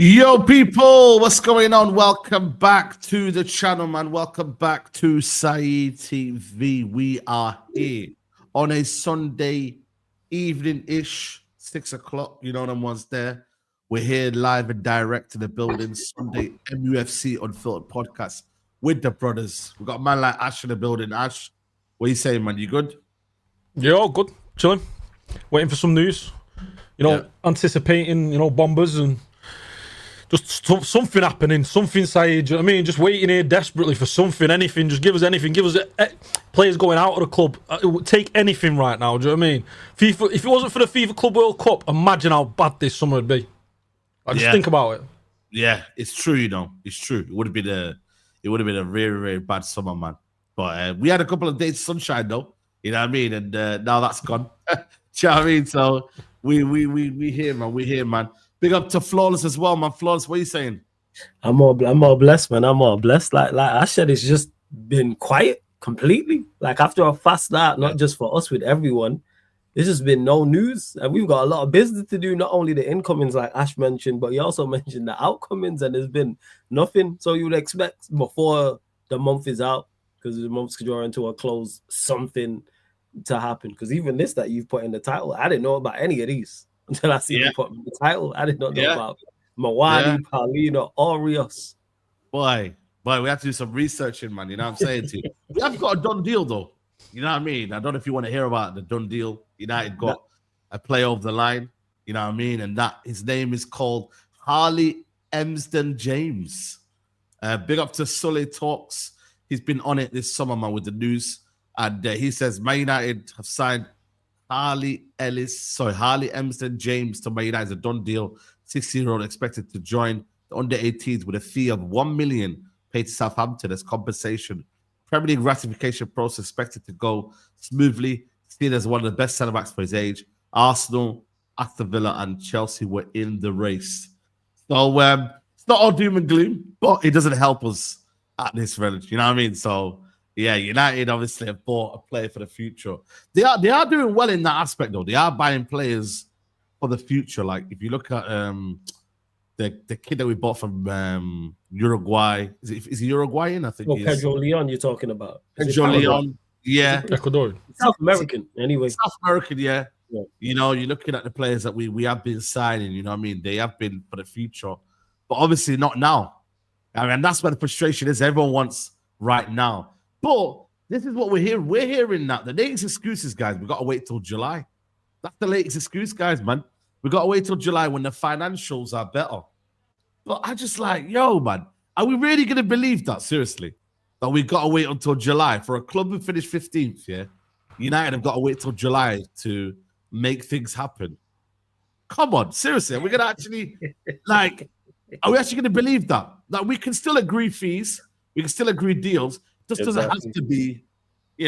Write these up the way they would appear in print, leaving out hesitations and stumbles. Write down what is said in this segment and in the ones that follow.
Yo, people, what's going on? Welcome back to the channel, man. Welcome back to Saeed TV. We are here on a Sunday evening-ish, 6 o'clock. You know them ones there. We're here live and direct to the building. Sunday MUFC Unfiltered podcast with the brothers. We got a man like Ash in the building. Ash, what are you saying, man? You good? Yeah, all good. Chilling. Waiting for some news. Anticipating, bombers and just something happening, something, Saeed. Do you know what I mean? Just waiting here desperately for something, anything. Just give us anything. Give us players going out of the club. It would take anything right now. Do you know what I mean? FIFA. If it wasn't for the FIFA Club World Cup, imagine how bad this summer would be. Just think about it. Yeah, it's true. It's true. It would have been a very, very bad summer, man. But we had a couple of days of sunshine, though. You know what I mean? And now that's gone. Do you know what I mean? So we here, man. We here, man. Big up to Flawless as well, man. Flawless, what are you saying? I'm all blessed, man. I'm all blessed. Like I said, it's just been quiet completely. Like after a fast start, not just for us, with everyone. There's just been no news, and we've got a lot of business to do. Not only the incomings, like Ash mentioned, but he also mentioned the outcomings, and there's been nothing. So you would expect before the month is out, because the month's drawing to a close, something to happen. Because even this that you've put in the title, I didn't know about any of these until I see you put in the title. I did not know about Muani, Paulinha, or Rios. Boy, we have to do some researching, man. You know what I'm saying to you? We have got a done deal, though. You know what I mean? I don't know if you want to hear about the done deal. United got a play over the line. You know what I mean? And that his name is called Harley Emsden James. Big up to Sully Talks. He's been on it this summer, man, with the news. And he says Man United have signed Harley Emsden James to Man United. It's a done deal. 16-year-old expected to join the under-18s with a fee of $1 million paid to Southampton as compensation. Premier League ratification process expected to go smoothly. Seen as one of the best centre-backs for his age. Arsenal, Aston Villa, and Chelsea were in the race. So it's not all doom and gloom, but it doesn't help us at this rate. You know what I mean? So yeah, United obviously have bought a player for the future. They are doing well in that aspect, though. They are buying players for the future. Like if you look at the kid that we bought from Uruguay, is he Uruguayan? I think. Pedro Leon, you're talking about. Pedro Leon, yeah. Ecuador, South American, anyway. South American, yeah. You know, you're looking at the players that we have been signing. You know what I mean? They have been for the future, but obviously not now. I mean, that's where the frustration is. Everyone wants right now. But this is what we're hearing. We're hearing that the latest excuses, guys. We got to wait till July. That's the latest excuse, guys, man. We got to wait till July when the financials are better. But I just like, yo, man, are we really going to believe that? Seriously, that we got to wait until July for a club who finished 15th? Yeah, United have got to wait till July to make things happen. Come on, seriously, are we going to actually Are we actually going to believe that? That we can still agree fees, we can still agree deals. Just doesn't have to be,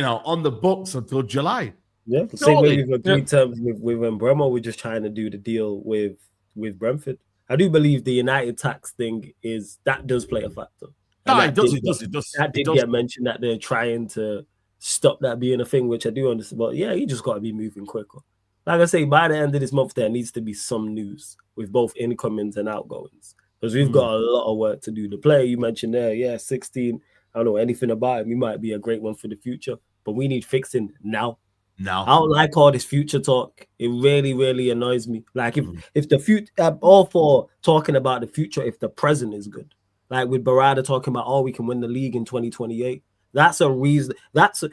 on the books until July. Yeah, the same way we've agreed terms with Mbeumo. We're just trying to do the deal with Brentford. I do believe the United tax thing does play a factor. No, it does. That did get mentioned that they're trying to stop that being a thing, which I do understand. But yeah, you just got to be moving quicker. Like I say, by the end of this month, there needs to be some news with both incomings and outgoings, because we've got a lot of work to do. The player you mentioned there, 16. I don't know anything about him. He might be a great one for the future, but we need fixing now. I don't like all this future talk. It really, really annoys me. Like if the future, I'm all for talking about the future if the present is good. Like with Barada talking about, we can win the league in 2028. That's a reason. That's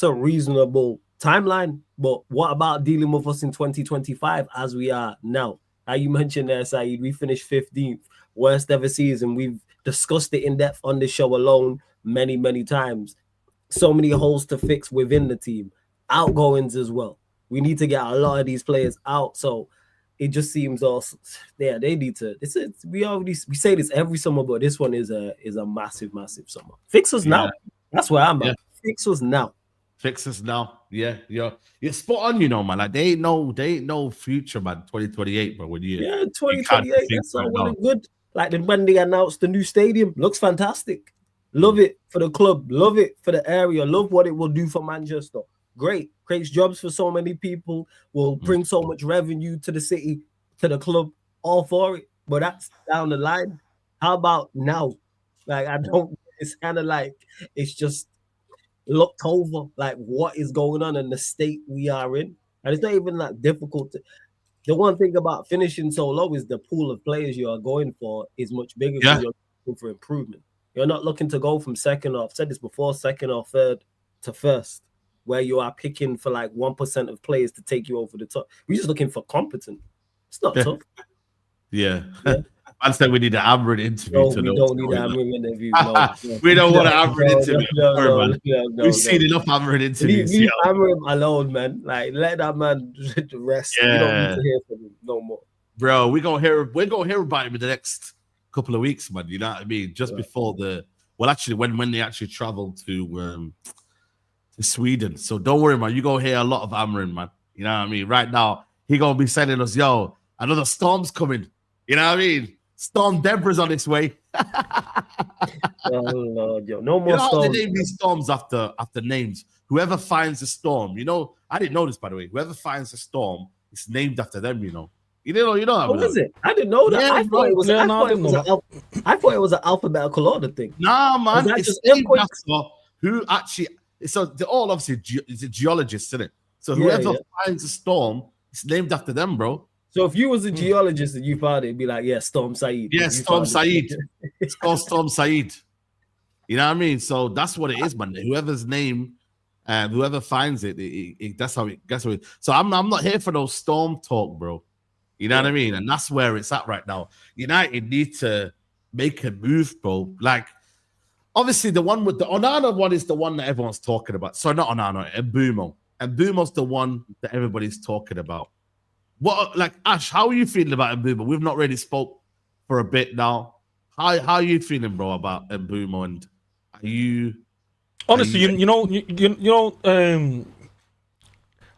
a reasonable timeline. But what about dealing with us in 2025 as we are now? Like you mentioned there, Saeed, we finished 15th, worst ever season. We've discussed it in depth on this show alone many, many times. So many holes to fix within the team. Outgoings as well. We need to get a lot of these players out. So it just seems they need to. We say this every summer, but this one is a massive, massive summer. Fix us now. That's where I'm at. Fix us now. Fix us now. Yeah, you're spot on, man. Like they ain't no future, man. 2028, but when 2028. That's all well and good. Like when they announced the new stadium, looks fantastic. Love it for the club. Love it for the area. Love what it will do for Manchester. Great. Creates jobs for so many people. Will bring so much revenue to the city, to the club. All for it. but that's down the line. How about now? Like, I don't. It's kind of like it's just looked over. Like, what is going on in the state we are in, and it's not even that difficult. The one thing about finishing so low is the pool of players you are going for is much bigger because you're looking for improvement. You're not looking to go from second or, I've said this before, second or third to first, where you are picking for like 1% of players to take you over the top. We're just looking for competent. It's not tough. Yeah. I said we need an Amrin interview. No, we don't need an Amrin interview. No. We don't want an Amrin interview. No, we've seen enough Amrin interviews. Leave Amrin alone, man. Like, let that man rest. Yeah. We don't need to hear from him no more. Bro, we're gonna hear about him in the next couple of weeks, man. You know what I mean? Just before actually when they actually travel to Sweden. So don't worry, man. You're gonna hear a lot of Amrin, man. You know what I mean? Right now, he gonna be sending us, yo, another storm's coming. You know what I mean? Storm Deborah's on its way. Oh Lord, yo, no more storms. They name these storms after names. Whoever finds a storm, I didn't know this, by the way. Whoever finds a storm, it's named after them. You know. What is it? I didn't know that. Yeah, I thought it was. I thought it was an alphabetical order thing. Nah, man. It's named after who actually. So they're all obviously geologists, isn't it? So whoever finds a storm, it's named after them, bro. So if you was a geologist and you found it, it'd be like, Storm Saeed. Yeah, Storm Saeed. It's called Storm Saeed. You know what I mean? So that's what it is, man. Whoever's name, whoever finds it, that's how it. So I'm not here for those storm talk, bro. You know what I mean? And that's where it's at right now. United need to make a move, bro. Like, obviously, the one with the Onana one is the one that everyone's talking about. So not Onana, Mbeumo. Mbeumo's the one that everybody's talking about. What, like, Ash, how are you feeling about Mbeumo? We've not really spoke for a bit now. How are you feeling, bro, about Mbeumo? And are you honestly,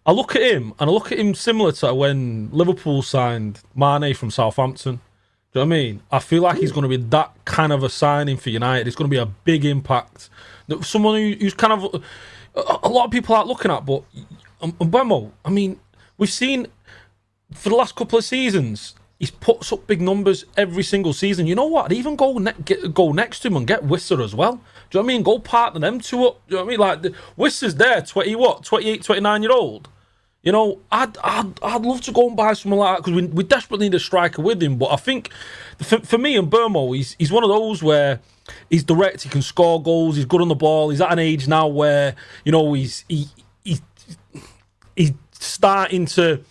I look at him and I look at him similar to when Liverpool signed Mane from Southampton. Do you know what I mean? I feel like he's going to be that kind of a signing for United. It's going to be a big impact. Someone who's kind of a lot of people aren't looking at, but Mbeumo, I mean, we've seen for the last couple of seasons, he's puts up big numbers every single season. You know what? I'd even go next to him and get Wissa as well. Do you know what I mean? Go partner them two up. Do you know what I mean? Like, Wissa's there, 28, 29-year-old. You know, I'd love to go and buy someone like that because we desperately need a striker with him. But I think for me and Mbeumo, he's one of those where he's direct, he can score goals, he's good on the ball. He's at an age now where, you know, he's starting to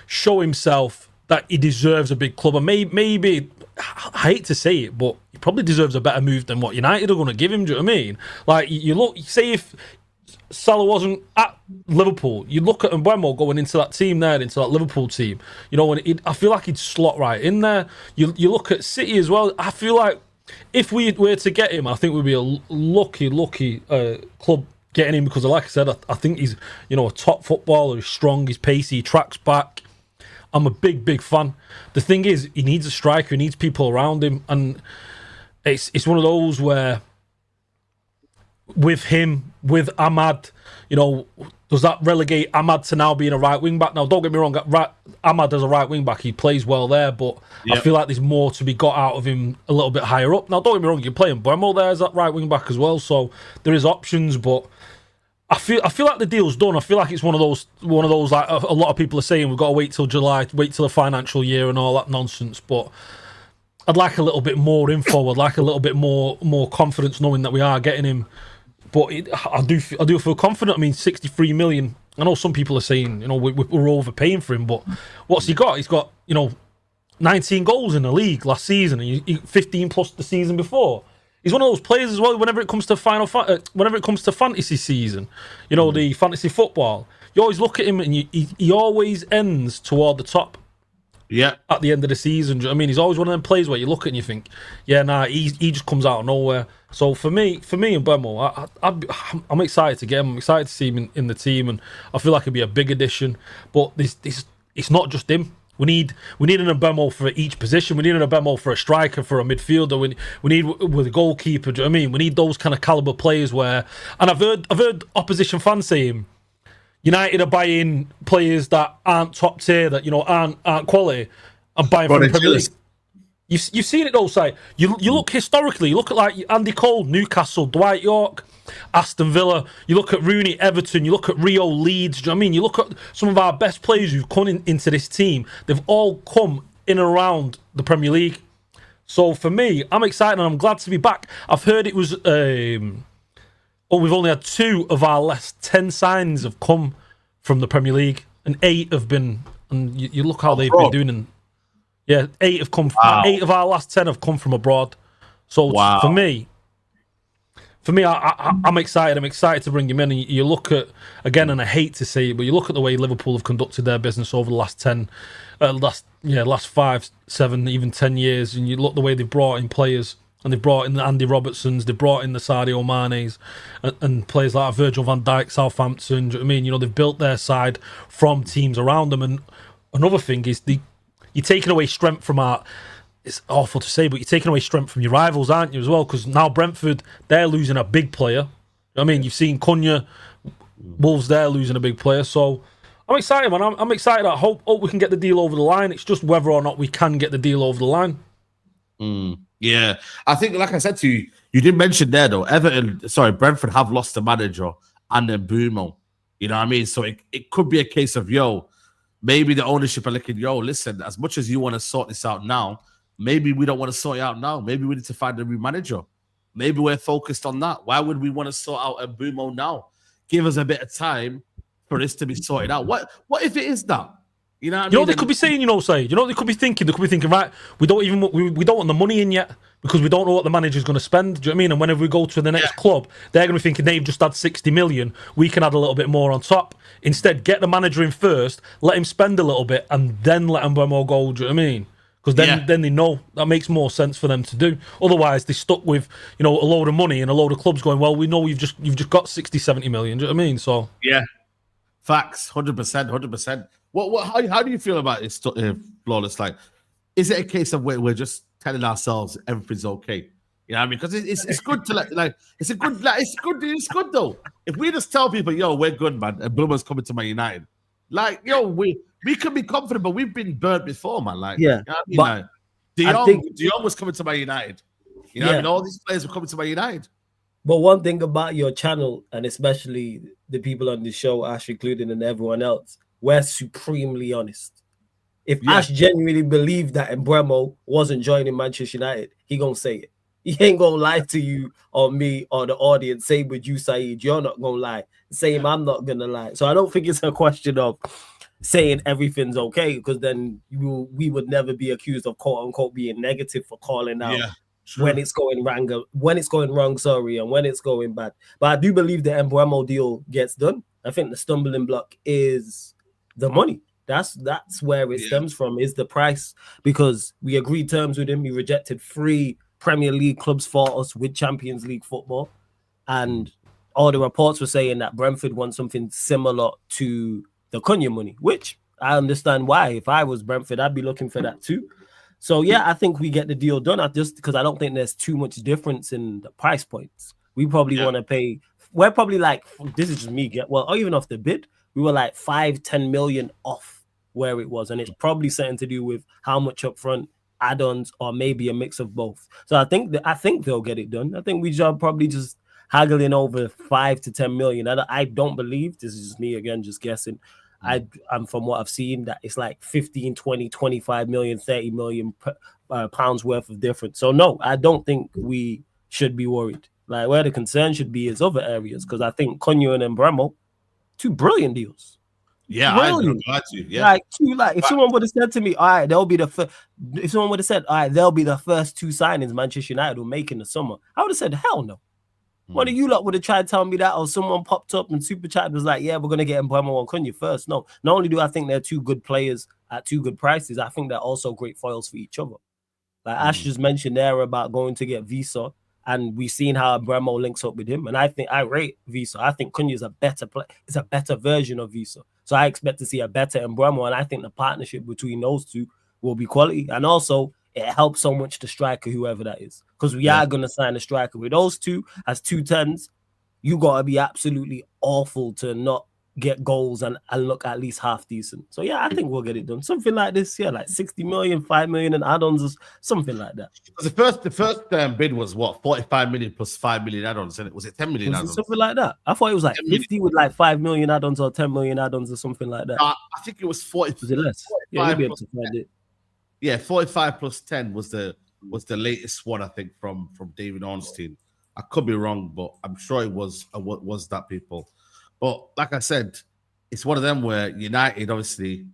show himself that he deserves a big club. And maybe I hate to say it, but he probably deserves a better move than what United are going to give him. Do you know what I mean? Like, you look, say if Salah wasn't at Liverpool, you look at Mbeumo going into that team there, into that Liverpool team. You know, I feel like he'd slot right in there. You look at City as well. I feel like if we were to get him, I think we'd be a lucky club getting him because, like I said, I think he's, you know, a top footballer. He's strong, he's pacey, he tracks back. I'm a big fan. The thing is, he needs a striker, he needs people around him, and it's one of those where with him, with Ahmad, you know, does that relegate Ahmad to now being a right wing back? Now, don't get me wrong, Ahmad as a right wing back, he plays well there, but I feel like there's more to be got out of him a little bit higher up. Now, don't get me wrong, you play Mbeumo there as that right wing back as well, so there is options, but I feel like the deal's done. I feel like it's one of those like a lot of people are saying we've got to wait till July, wait till the financial year and all that nonsense. But I'd like a little bit more info. I'd like a little bit more confidence knowing that we are getting him. But I do feel confident. I mean, 63 million. I know some people are saying, you know, we're overpaying for him, but what's he got? He's got, you know, 19 goals in the league last season, and 15 plus the season before. He's one of those players as well. Whenever it comes to fantasy season, you know, the fantasy football, you always look at him and he always ends toward the top. Yeah. At the end of the season, do you know what I mean? He's always one of them players where you look at and you think, yeah, nah, he just comes out of nowhere. So for me and Mbeumo, I'm excited to get him. I'm excited to see him in the team, and I feel like it'd be a big addition. But it's not just him. We need an Mbeumo for each position. We need an Mbeumo for a striker, for a midfielder. We need with a goalkeeper. Do you know what I mean? We need those kind of caliber players where. And I've heard opposition fans saying United are buying players that aren't top tier, that, you know, aren't quality, and buying from the Premier League. You've seen it though, say you look historically. You look at like Andy Cole, Newcastle, Dwight York, Aston Villa. You look at Rooney, Everton. You look at Rio, Leeds. Do you know what I mean? You look at some of our best players who've come into this team. They've all come in and around the Premier League. So for me, I'm excited and I'm glad to be back. I've heard it was. We've only had 2 of our last 10 signings have come from the Premier League, and 8 have been. And you look how they've been doing. And yeah, 8 have come. Wow. 8 of our last 10 have come from abroad. So for me, I'm excited. I'm excited to bring him in. And you look at again, and I hate to say it, but you look at the way Liverpool have conducted their business over the last last 5, 7, even 10 years, and you look the way they've brought in players. And they've brought in the Andy Robertsons, they've brought in the Sadio Manes, and players like Virgil van Dijk, Southampton. Do you know what I mean? You know, they've built their side from teams around them. And another thing is you're taking away strength from our. It's awful to say, but you're taking away strength from your rivals, aren't you, as well? Because now Brentford, they're losing a big player. You know what I mean, you've seen Cunha, Wolves, they're losing a big player. So I'm excited, man. I'm excited. I hope we can get the deal over the line. It's just whether or not we can get the deal over the line. Yeah, I think, like I said to you, you did mention there though, Brentford have lost a manager and then Bumo. You know what I mean? So it could be a case of, maybe the ownership are looking, listen, as much as you want to sort this out now, maybe we don't want to sort it out now. Maybe we need to find a new manager. Maybe we're focused on that. Why would we want to sort out a Bumo now? Give us a bit of time for this to be sorted out. What if it is that? You know what I mean? They could be saying, Say, they could be thinking? They could be thinking, right, we don't want the money in yet because we don't know what the manager's going to spend. Do you know what I mean? And whenever we go to the next club, they're going to be thinking they've just had 60 million. We can add a little bit more on top. Instead, get the manager in first, let him spend a little bit, and then let him Mbeumo go. Do you know what I mean? Because then they know that makes more sense for them to do. Otherwise, they're stuck with a load of money and a load of clubs going, well, we know you've just got 60, 70 million. Do you know what I mean? So yeah, facts, 100%. How do you feel about this, Flawless? Like, is it a case of we're just telling ourselves everything's okay? You know what I mean? Because it's good to it's good though. If we just tell people, we're good, man, and Bloomer's coming to Man United, we can be confident, but we've been burnt before, man. Like, yeah, you know what I mean? De Jong was coming to Man United. You know what I mean? All these players were coming to Man United. But one thing about your channel, and especially the people on the show, Ash included, and everyone else, we're supremely honest. If Ash genuinely believed that Mbeumo wasn't joining Manchester United, he gonna say it. He ain't gonna lie to you or me or the audience. Same with you, Saeed. You're not gonna lie. Same, I'm not gonna lie. So I don't think it's a question of saying everything's okay, because then we would never be accused of quote unquote being negative for calling out when it's going wrong, and when it's going bad. But I do believe the Mbeumo deal gets done. I think the stumbling block is the money. That's where it stems from, is the price, because we agreed terms with him. He rejected 3 Premier League clubs for us with Champions League football, and all the reports were saying that Brentford wants something similar to the Cunha money, which I understand why. If I was Brentford, I'd be looking for that too. So I think we get the deal done. Just because I don't think there's too much difference in the price points. We probably want to pay. We're probably like, this is just me. Or even off the bid, we were like 5-10 million off where it was, and it's probably something to do with how much upfront, add-ons, or maybe a mix of both. So I think they'll get it done. I think we should probably just haggling over 5 to 10 million. I don't believe, this is just me again, just guessing. I'm from what I've seen, that it's like 15, 20, 25 million, 30 million pounds worth of difference. So no, I don't think we should be worried. Like, where the concern should be is other areas, because I think Cunha and Mbeumo, 2 brilliant deals. Yeah, brilliant. I agree with you. Yeah, if someone would have said to me, all right, they'll be the first. If someone would have said, all right, they'll be the first 2 signings Manchester United will make in the summer, I would have said, hell no. One of you lot would have tried to tell me that, or someone popped up and super chat was like, yeah, we're going to get Mbeumo and Cunha first. No, not only do I think they're 2 good players at 2 good prices, I think they're also great foils for each other. Like Ash just mentioned there about going to get Visa, and we've seen how Mbeumo links up with him. And I rate Visa. I think Cunha is a better player. It's a better version of Visa. So I expect to see a better Mbeumo, and I think the partnership between those 2 will be quality. And also, it helps so much the striker, whoever that is, because we are going to sign a striker. With those 2 as 2 10s, you got to be absolutely awful to not get goals and look at least half decent. So yeah, I think we'll get it done. Something like this, yeah, like 60 million, 5 million and add-ons, or something like that. The first bid was what, 45 million plus 5 million add-ons, and was it 10 million add-ons? Something like that. I thought it was like 50 with like 5 million add-ons or 10 million add-ons or something like that. I think it was 40. Was it less? Yeah, we'll be able to find it. Yeah, 45 plus 10 was the latest one, I think, from David Ornstein. I could be wrong, but I'm sure it was that, people. But like I said, it's one of them where United obviously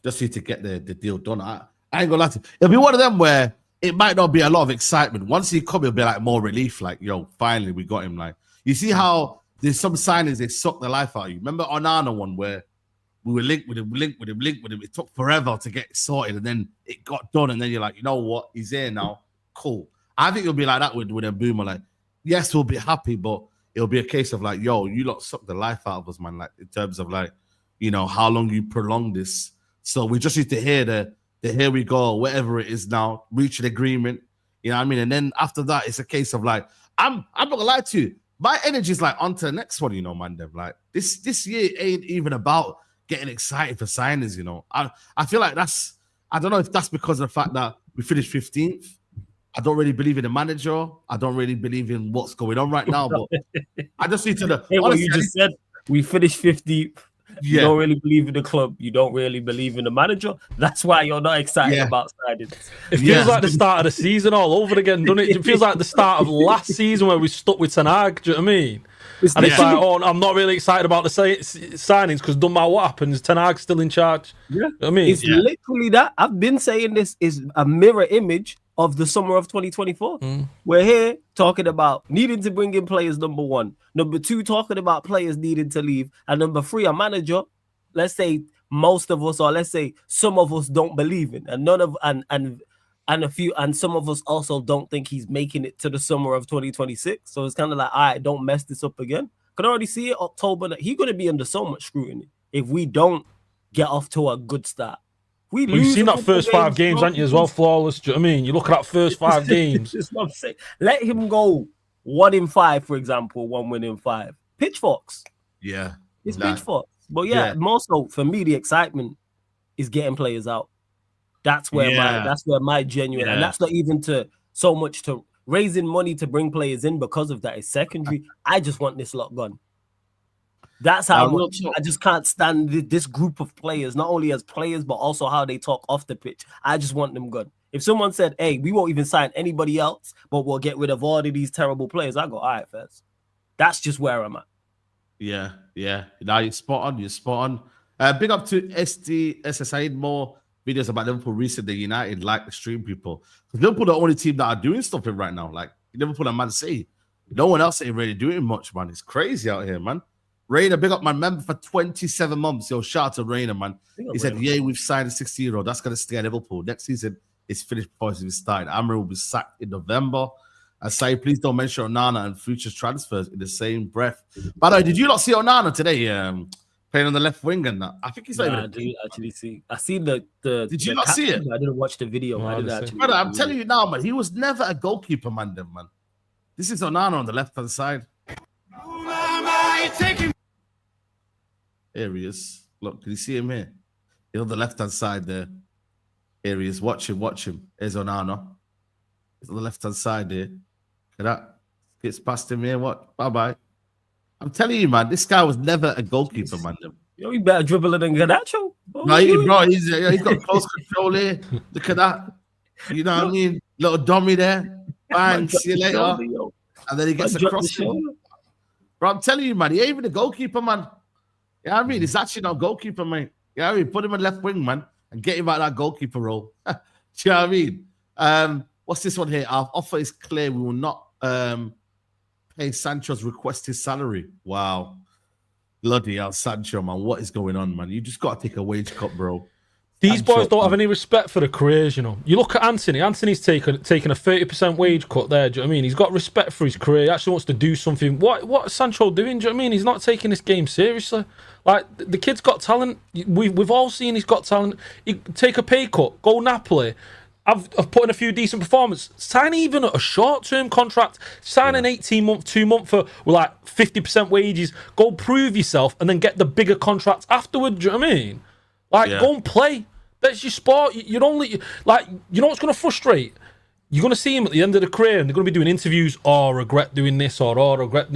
just need to get the deal done. I ain't gonna lie to you. It'll be one of them where it might not be a lot of excitement. Once he come, it'll be like more relief, like, yo, finally we got him. Like, you see how there's some signings, they suck the life out of you. Remember Onana one where we were linked with him. It took forever to get sorted, and then it got done, and then you're like, you know what? He's here now. Cool. I think it'll be like that with a Boomer. Like, yes, we'll be happy, but it'll be a case of like, yo, you lot suck the life out of us, man. Like, in terms of like, how long you prolong this. So we just need to hear the here we go, whatever it is now, reach an agreement. You know what I mean? And then after that, it's a case of like, I'm not gonna lie to you. My energy is like on to the next one, man. Them like this year ain't even about getting excited for signings, I feel like I don't know if that's because of the fact that we finished 15th. I don't really believe in the manager. I don't really believe in what's going on right now. But I just need to hey, honestly, you just said we finished 15th. You don't really believe in the club. You don't really believe in the manager. That's why you're not excited about signings. It feels like the start of the season all over again, doesn't it? It feels like the start of last season where we stuck with Ten Hag. Do you know what I mean? It's like, oh, I'm not really excited about the signings because no matter what happens, Ten Hag's still in charge. Yeah. You know what I mean? It's literally that. I've been saying this is a mirror image of the summer of 2024. We're here talking about needing to bring in players, number one. Number two, talking about players needing to leave. And number three, a manager, let's say most of us, or let's say some of us don't believe in. And some of us also don't think he's making it to the summer of 2026. So it's kind of like, all right, don't mess this up again. Can already see it, October, that he's going to be under so much scrutiny if we don't get off to a good start. You've seen that first 5 games, haven't you, as well? Flawless. Do you know what I mean? You look at that first 5 games. That's what I'm saying. Let him go 1 in 5, for example, 1 win in 5. Pitchforks. Yeah. It's pitchforks. But more so for me, the excitement is getting players out. That's where my genuine, and that's not even to so much to raising money to bring players in because of that is secondary. I just want this lot gone. That's how much I just can't stand this group of players, not only as players, but also how they talk off the pitch. I just want them gone. If someone said, hey, we won't even sign anybody else, but we'll get rid of all of these terrible players, I go, all right, first. That's just where I'm at. Yeah. Now you're spot on. Big up to SSI. More videos about Liverpool recently. United like the stream people. Because Liverpool are the only team that are doing stuff right now. Like Liverpool and Man City. No one else ain't really doing much, man. It's crazy out here, man. Rainer, big up, man. Member for 27 months. Yo, shout out to Rainer, man. He said, we've signed a 60-year-old. That's going to stay at Liverpool. Next season, it's finished before it's started. Amri will be sacked in November. And say, please don't mention Onana and future transfers in the same breath. By the way, did you not see Onana today playing on the left wing and that? I think he's not even... I didn't actually see. I seen the Did you not see it? I didn't watch the video. No, I didn't actually. Brother, I'm telling you now, man. He was never a goalkeeper, man. This is Onana on the left-hand side. Here he is. Look, can you see him here? He's on the left-hand side there. Here he is. Watch him. Here's Onana. He's on the left-hand side there. Look at that. Gets past him here. What? Bye-bye. I'm telling you, man, this guy was never a goalkeeper, man. Yo, he better dribble than Garnacho. He's got close control here. Look at that. You know what I mean? Little dummy there. Bang, see you later. And then he gets across. Bro, I'm telling you, man, he ain't even a goalkeeper, man. Yeah, I mean, he's actually not a goalkeeper, man. Yeah, I mean, put him in left wing, man, and get him out of that goalkeeper role. Do you know what I mean? What's this one here? Our offer is clear. We will not pay Sancho's requested salary. Wow. Bloody hell, Sancho, man. What is going on, man? You just got to take a wage cut, bro. These boys don't have any respect for the careers, you know. You look at Anthony. Anthony's taking a 30% wage cut there. Do you know what I mean? He's got respect for his career. He actually wants to do something. What is Sancho doing? Do you know what I mean? He's not taking this game seriously. Like, the kid's got talent. We've all seen he's got talent. He take a pay cut. Go Napoli. I've put in a few decent performances. Sign even a short-term contract. Sign an 18-month, 2-month for with like 50% wages. Go prove yourself and then get the bigger contracts afterward. Do you know what I mean? Like, go and play. That's your sport. You'd only, like, you know what's going to frustrate? You're going to see him at the end of the career and they're going to be doing interviews. Oh, regret doing this, or regret,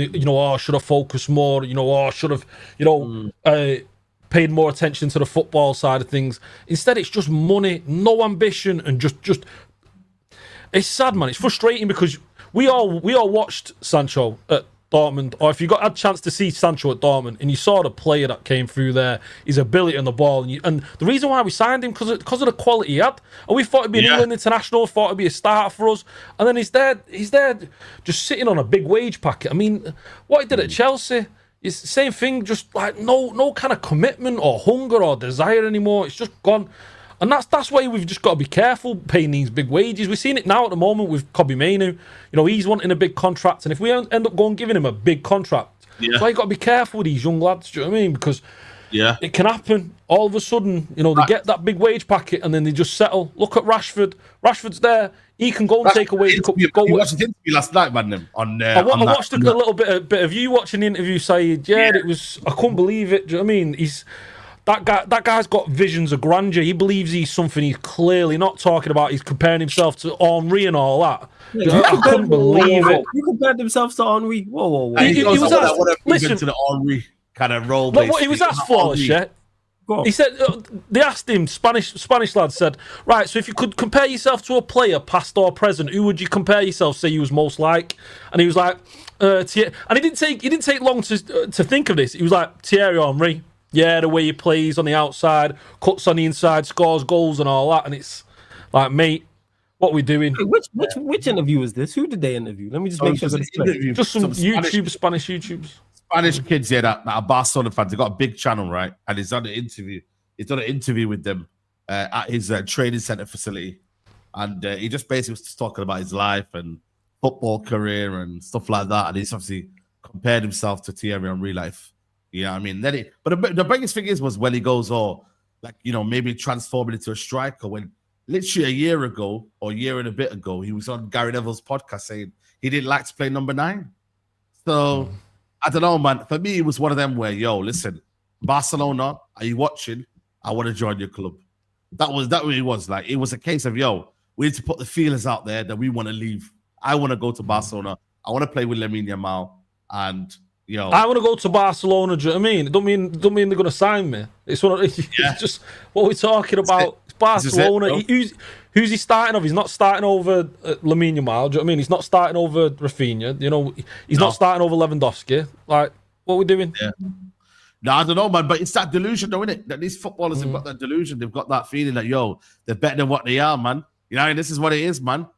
should have focused more, should have, paid more attention to the football side of things. Instead, it's just money, no ambition, and just it's sad, man. It's frustrating because we all watched Sancho at Dortmund, or if you had a chance to see Sancho at Dortmund and you saw the player that came through there, his ability on the ball, and the reason why we signed him because of the quality he had, and we thought he'd be an England international, thought he'd be a starter for us, and then he's there just sitting on a big wage packet. I mean, what he did at Chelsea. It's the same thing, just like no kind of commitment or hunger or desire anymore. It's just gone. And that's why we've just got to be careful paying these big wages. We're seeing it now at the moment with Kobbie Mainoo. He's wanting a big contract. And if we end up going giving him a big contract, that's why you've got to be careful with these young lads. Do you know what I mean? Because it can happen. All of a sudden, they get that big wage packet and then they just settle. Look at Rashford. Rashford's there. He can go and take a wage. You watched the interview last night, man. I watched a little bit of you watching the interview, Saeed. It was. I couldn't believe it. Do you know what I mean? That guy's got visions of grandeur. He believes he's something he's clearly not talking about. He's comparing himself to Henry and all that. I couldn't believe it. He compared himself to Henry. Whoa. He was asked, listen to the Henry kind of role. What he was asked for, he said they asked him. Spanish lad said, right. So if you could compare yourself to a player, past or present, who would you compare yourself? Say you was most like, and he was like, and he didn't take long to think of this. He was like Thierry Henry. Yeah, the way he plays on the outside, cuts on the inside, scores goals and all that. And it's like, mate, what are we doing? Which interview is this? Who did they interview? Let me just make sure. Just some Spanish YouTubers. Spanish kids here that are Barcelona fans. They got a big channel, right? And he's done an interview. He's done an interview with them at his training center facility, and he just basically was just talking about his life and football career and stuff like that. And he's obviously compared himself to Thierry Henry life. You know what I mean? But the biggest thing was when he goes, maybe transforming into a striker. When literally a year ago or a year and a bit ago, he was on Gary Neville's podcast saying he didn't like to play number 9. So. I don't know, man. For me, it was one of them where, listen, Barcelona, are you watching? I want to join your club. That what it was. Like, it was a case of, we need to put the feelers out there that we want to leave. I want to go to Barcelona. I want to play with Lamine Yamal. And, I want to go to Barcelona. Do you know what I mean? It don't mean they're going to sign me. It's just what we're talking about. It's Barcelona. Who's he starting over? He's not starting over Lamine Yamal. Do you know what I mean? He's not starting over Rafinha. He's not starting over Lewandowski. Like, what are we doing? Yeah. No, I don't know, man. But it's that delusion, though, isn't it? That these footballers have got that delusion. They've got that feeling that, they're better than what they are, man. And this is what it is, man.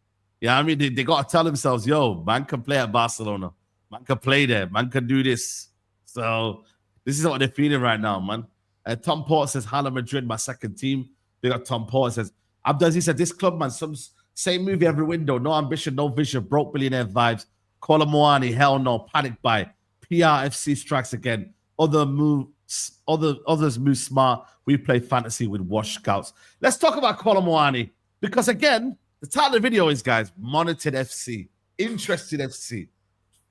I mean, they got to tell themselves, man can play at Barcelona. Man can play there. Man can do this. So this is what they're feeling right now, man. Tom Porter says, Hala Madrid, my second team. They got Tom Porter says, Abdulaziz said, this club, man, same movie every window. No ambition, no vision, broke billionaire vibes. Kolo Muani, hell no, panic buy. PRFC strikes again. Others move smart. We play fantasy with wash scouts. Let's talk about Kolo Muani. Because again, the title of the video is, guys, Monitored FC. Interested FC.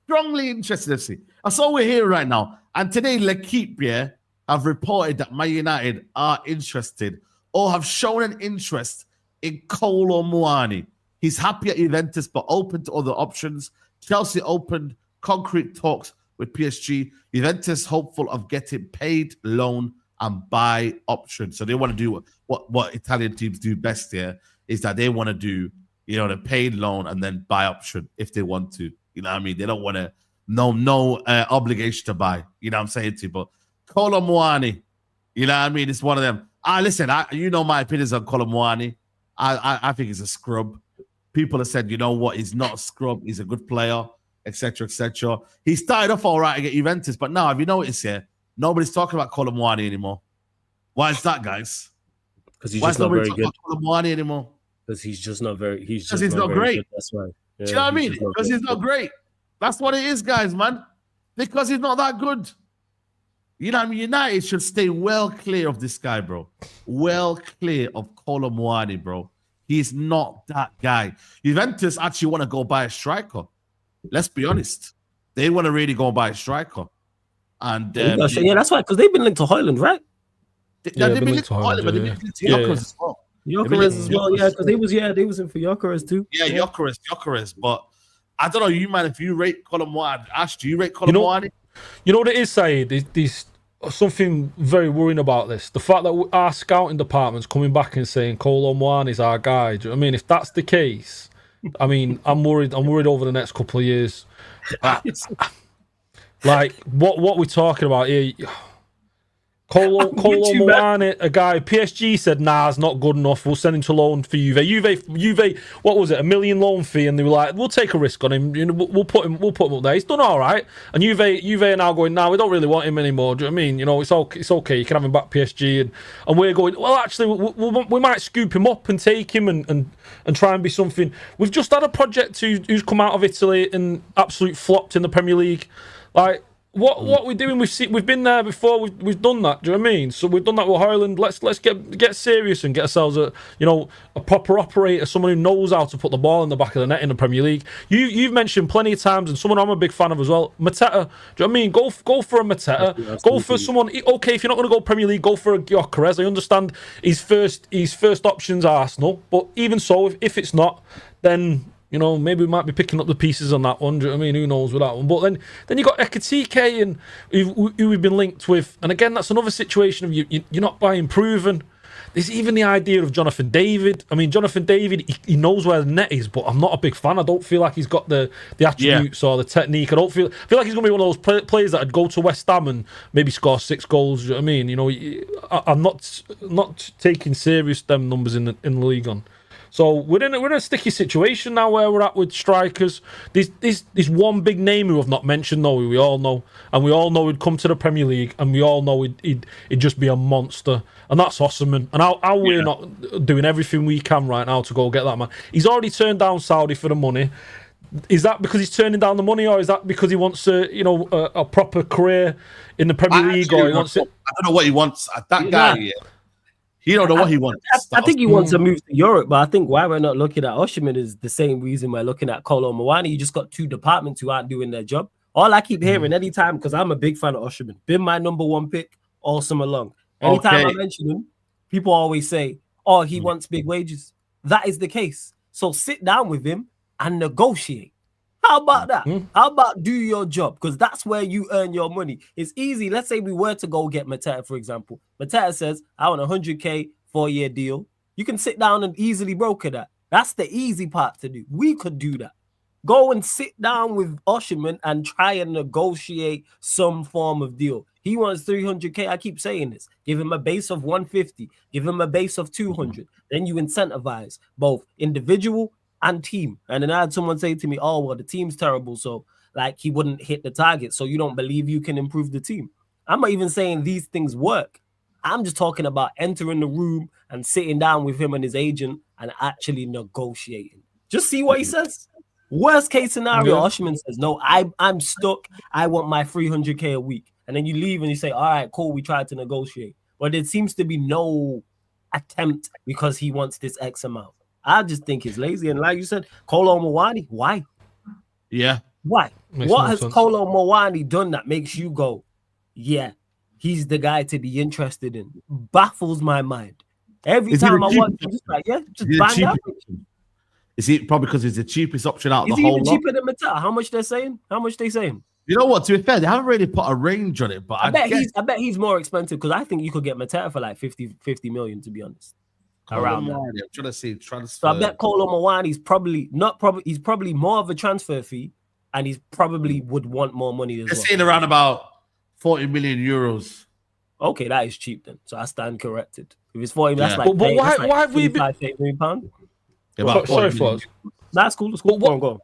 Strongly interested FC. That's all we're hearing right now. And today, L'Equipe have reported that Man United are interested or have shown an interest in Kolo Muani. He's happy at Juventus, but open to other options. Chelsea opened concrete talks with PSG. Juventus hopeful of getting paid, loan, and buy option. So they want to do what Italian teams do best here, is that they want to do, the paid loan and then buy option if they want to. You know what I mean? They don't want to, no obligation to buy. You know what I'm saying to you? But Kolo Muani, you know what I mean? It's one of them. Listen, my opinions on Kolo Muani. I think he's a scrub. People have said, he's not a scrub. He's a good player, etc., etc. He started off all right against Juventus, but now, have you noticed here? Nobody's talking about Kolo Muani anymore. Why is that, guys? Because he's just not very good. Kolo Muani anymore? Because he's just not very. He's not great. Good. That's right. Yeah, do you know what I mean? Because he's not great. That's what it is, guys, man. Because he's not that good. You know what I mean? United should stay well clear of this guy, bro. Well clear of Kolo Muani, bro. He's not that guy. Juventus actually want to go buy a striker. Let's be honest. They want to really go buy a striker. And yeah, that's right, because they've been linked to Hoyland, right? They've been linked to Hoyland, but they've been linked to Gyökeres as well. Gyökeres as well, yeah, because they was in for Gyökeres too. Yeah, Gyökeres. But I don't know, you man, if you rate Kolo Muani, Ash, do you rate Kolo Muani? You know what it is, Saeed? There's something very worrying about this. The fact that our scouting department's coming back and saying Kolo Muani's our guy. Do you know what I mean? If that's the case, I mean, I'm worried over the next couple of years. Like, what we're talking about here... Kolo Muani, a guy, PSG said, nah, it's not good enough. We'll send him to loan for Juve. Juve, what was it, $1 million loan fee? And they were like, we'll take a risk on him. You know, we'll put him up there. He's done all right. And Juve are now going, nah, we don't really want him anymore. Do you know what I mean? You know, it's okay. You can have him back PSG. And we're going, well, actually, we might scoop him up and take him and try and be something. We've just had a project who's come out of Italy and absolute flopped in the Premier League. Like, what we're doing, we've been there before. We've done that. Do you know what I mean? So we've done that with Hoyland. Let's get serious and get ourselves a proper operator, someone who knows how to put the ball in the back of the net in the Premier League. You've mentioned plenty of times, and someone I'm a big fan of as well, Mateta. Do you know what I mean? Go for a Mateta. Go for someone. Okay, if you're not going to go Premier League, go for a Gyökeres. I understand his first option's Arsenal, but even so, if it's not, then. You know, maybe we might be picking up the pieces on that one. Do you know what I mean? Who knows with that one? But then you got Ekitike and who we've been linked with. And again, that's another situation of you're not buying proven. There's even the idea of Jonathan David. I mean, Jonathan David, he knows where the net is, but I'm not a big fan. I don't feel like he's got the attributes or the technique. I feel like he's going to be one of those players that would go to West Ham and maybe score 6 goals. Do you know what I mean? You know, I'm not taking serious them numbers in the league on. So we're in a sticky situation now where we're at with strikers. There's one big name who I've not mentioned though, who we all know, and we all know he'd come to the Premier League, and we all know he'd just be a monster, and that's Osimhen. And how we're not doing everything we can right now to go get that man. He's already turned down Saudi for the money. Is that because he's turning down the money, or is that because he wants a proper career in the Premier League, or he wants it? I don't know what he wants. That guy. Yeah. You don't know what he wants. I think he wants to move to Europe, but I think why we're not looking at Osimhen is the same reason we're looking at Kolo Muani. You just got 2 departments who aren't doing their job. All I keep hearing anytime, because I'm a big fan of Osimhen, been my number 1 pick all summer long. Anytime I mention him, people always say, oh, he wants big wages. That is the case. So sit down with him and negotiate. How about that? How about do your job? Because that's where you earn your money. It's easy. Let's say we were to go get Mateta, for example. Mateta says, I want a 100K 4-year deal. You can sit down and easily broker that. That's the easy part to do. We could do that. Go and sit down with Osimhen and try and negotiate some form of deal. He wants 300K. I keep saying this. Give him a base of 150. Give him a base of 200. Then you incentivize both individual and team. And then I had someone say to me, oh, well, the team's terrible, so like he wouldn't hit the target, so you don't believe you can improve the team. I'm not even saying these things work. I'm just talking about entering the room and sitting down with him and his agent and actually negotiating. Just see what he says. Worst case scenario, Osimhen says, no, I'm stuck. I want my 300K a week. And then you leave and you say, all right, cool, we tried to negotiate. But there seems to be no attempt because he wants this X amount. I just think he's lazy. And like you said, Kolo Muani, why? Yeah. Why? What has Kolo Muani done that makes you go, yeah, he's the guy to be interested in? Baffles my mind. Every time I watch him, just like, just bang out. Is he probably because he's the cheapest option out of the whole lot? Is he cheaper than Mateta? How much they're saying? How much they saying? You know what? To be fair, they haven't really put a range on it, but I bet he's more expensive because I think you could get Mateta for like 50 million, to be honest. Around that. I'm trying to see transfer. So I bet Kolo Muani's he's probably more of a transfer fee, and he's probably would want more money as well. They're saying around about 40 million euros. Okay, that is cheap then. So I stand corrected. If it's 40, that's like. But why have we been? £8 million? Sorry, for us. That's cool. That's cool.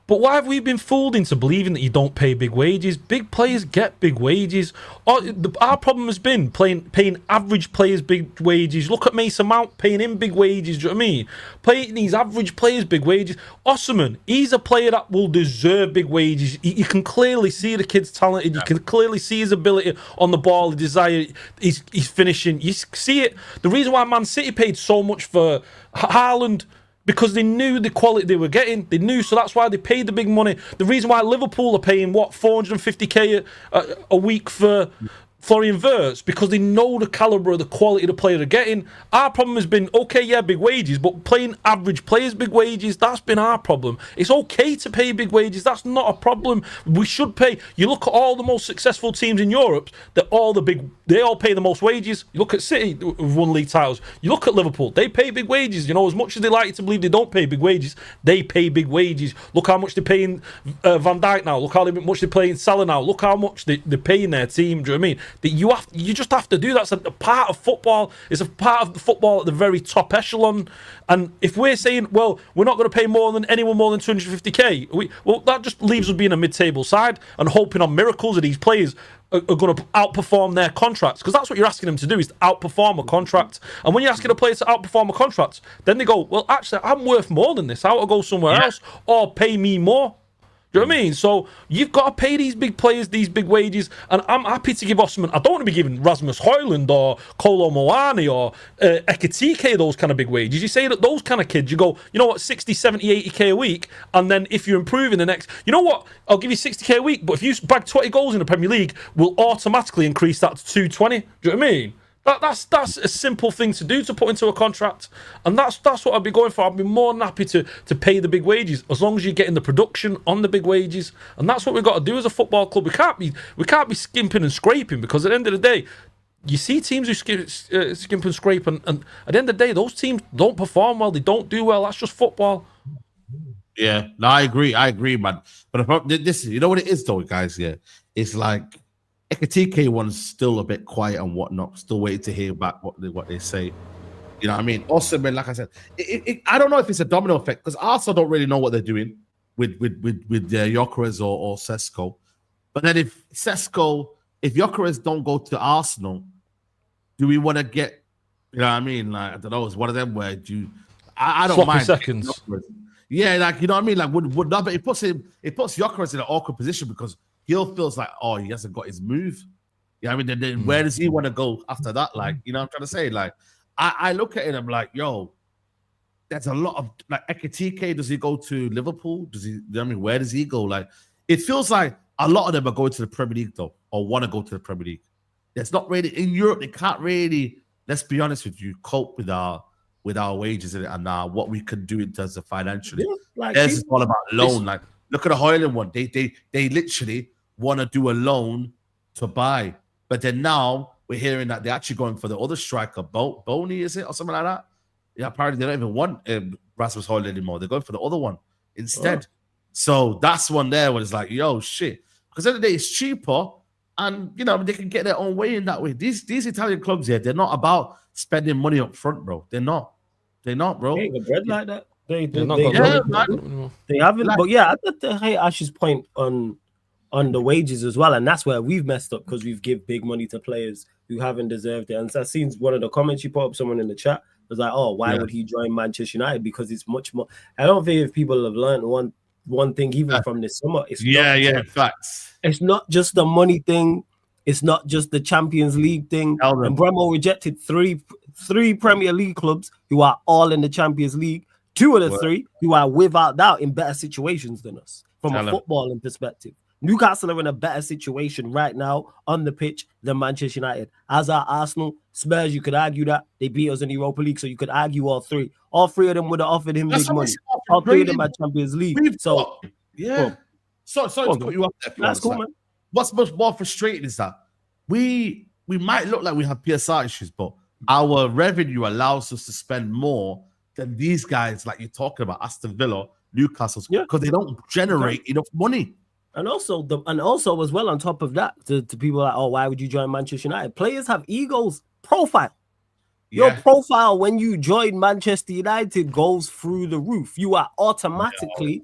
But But why have we been fooled into believing that you don't pay big wages? Big players get big wages. Our problem has been paying average players big wages. Look at Mason Mount, paying him big wages. Do you know what I mean? Paying these average players big wages. Osimhen, he's a player that will deserve big wages. You can clearly see the kid's talented. You can clearly see his ability on the ball, the desire. He's finishing. You see it. The reason why Man City paid so much for Haaland, because they knew the quality they were getting. They knew, so that's why they paid the big money. The reason why Liverpool are paying, 450k a week for Florian Wirtz, because they know the calibre of the quality of the player they're getting. Our problem has been, okay, yeah, big wages, but playing average players big wages, that's been our problem. It's okay to pay big wages. That's not a problem. We should pay. You look at all the most successful teams in Europe, they all pay the most wages. You look at City, who've won league titles. You look at Liverpool, they pay big wages. You know, as much as they like you to believe they don't pay big wages, they pay big wages. Look how much they're paying Van Dijk now. Look how much they're paying Salah now. Look how much they're paying their team. Do you know what I mean? That you just have to do that. It's a part of football. It's a part of the football at the very top echelon. And if we're saying, well, we're not going to pay anyone more than 250k, well, that just leaves us being a mid-table side and hoping on miracles that these players are going to outperform their contracts, because that's what you're asking them to do, is to outperform a contract. And when you're asking a player to outperform a contract, then they go, well, actually, I'm worth more than this. I'll go somewhere else or pay me more. Do you know what I mean? So you've got to pay these big players these big wages, and I'm happy to give Osimhen. I don't want to be giving Rasmus Højlund or Kolo Muani or Ekitike those kind of big wages. You say that those kind of kids, you go, you know what, 60, 70, 80k a week, and then if you improve in the next, you know what, I'll give you 60k a week, but if you bag 20 goals in the Premier League, we'll automatically increase that to 220. Do you know what I mean? That's a simple thing to do, to put into a contract, and that's what I'd be going for. I'd be more than happy to pay the big wages, as long as you're getting the production on the big wages, and that's what we've got to do as a football club. We can't be skimping and scraping, because at the end of the day, you see teams who skimp and scrape, and at the end of the day, those teams don't perform well. They don't do well. That's just football. Yeah, no, I agree, man. But this, you know what it is, though, guys. Yeah, it's like Ekitike one's still a bit quiet and whatnot, still waiting to hear back what they say. You know what I mean? Also, man, like I said, I don't know if it's a domino effect, because Arsenal don't really know what they're doing with Gyökeres or Sesko. But then if Gyökeres don't go to Arsenal, do we want to get, you know what I mean? Like, I don't know, it's one of them where I don't mind seconds. Yeah, like, you know what I mean? Like, would not, but it puts Gyökeres in an awkward position, because he feels like, oh, he hasn't got his move. Yeah, I mean, then where does he want to go after that? Like, you know what I'm trying to say? Like, I look at it and I'm like, yo, there's a lot of, like, Ekitike, does he go to Liverpool? Where does he go? Like, it feels like a lot of them are going to the Premier League, though, or want to go to the Premier League. There's not really, in Europe, they can't really, let's be honest with you, cope with our wages and what we can do in terms of financially. Yeah, like, it's all about loan. Like, look at the Højlund one. They literally want to do a loan to buy. But then now we're hearing that they're actually going for the other striker, Boney, is it? Or something like that? Yeah, apparently they don't even want Rasmus Højlund anymore. They're going for the other one instead. Oh. So that's one there where it's like, yo, shit. Because at the end of the day, it's cheaper, and, you know, they can get their own way in that way. These Italian clubs here, they're not about spending money up front, bro. They're not, bro. They ain't got bread like that. They haven't. Like, but yeah, I hate Ash's point on the wages as well, and that's where we've messed up, because we've give big money to players who haven't deserved it. And I've seen one of the comments you put up, someone in the chat was like, "Oh, why would he join Manchester United? Because it's much more." I don't think if people have learned one thing even from this summer, it's facts. It's not just the money thing. It's not just the Champions League thing. And Bremo rejected three Premier League clubs who are all in the Champions League. Two of the three who are without doubt in better situations than us from a footballing perspective. Newcastle are in a better situation right now on the pitch than Manchester United. As are Arsenal, Spurs, you could argue that they beat us in the Europa League, so you could argue all three. All three of them would have offered him big money. All three of them had Champions League. So, yeah. Sorry to put you up there. That's cool, man. What's much more frustrating is that we might look like we have PSR issues, but our revenue allows us to spend more than these guys, like you're talking about, Aston Villa, Newcastle, because they don't generate enough money. And also as well, on top of that, to people like, oh, why would you join Manchester United? Players have egos. Profile. Your profile when you join Manchester United goes through the roof. You are automatically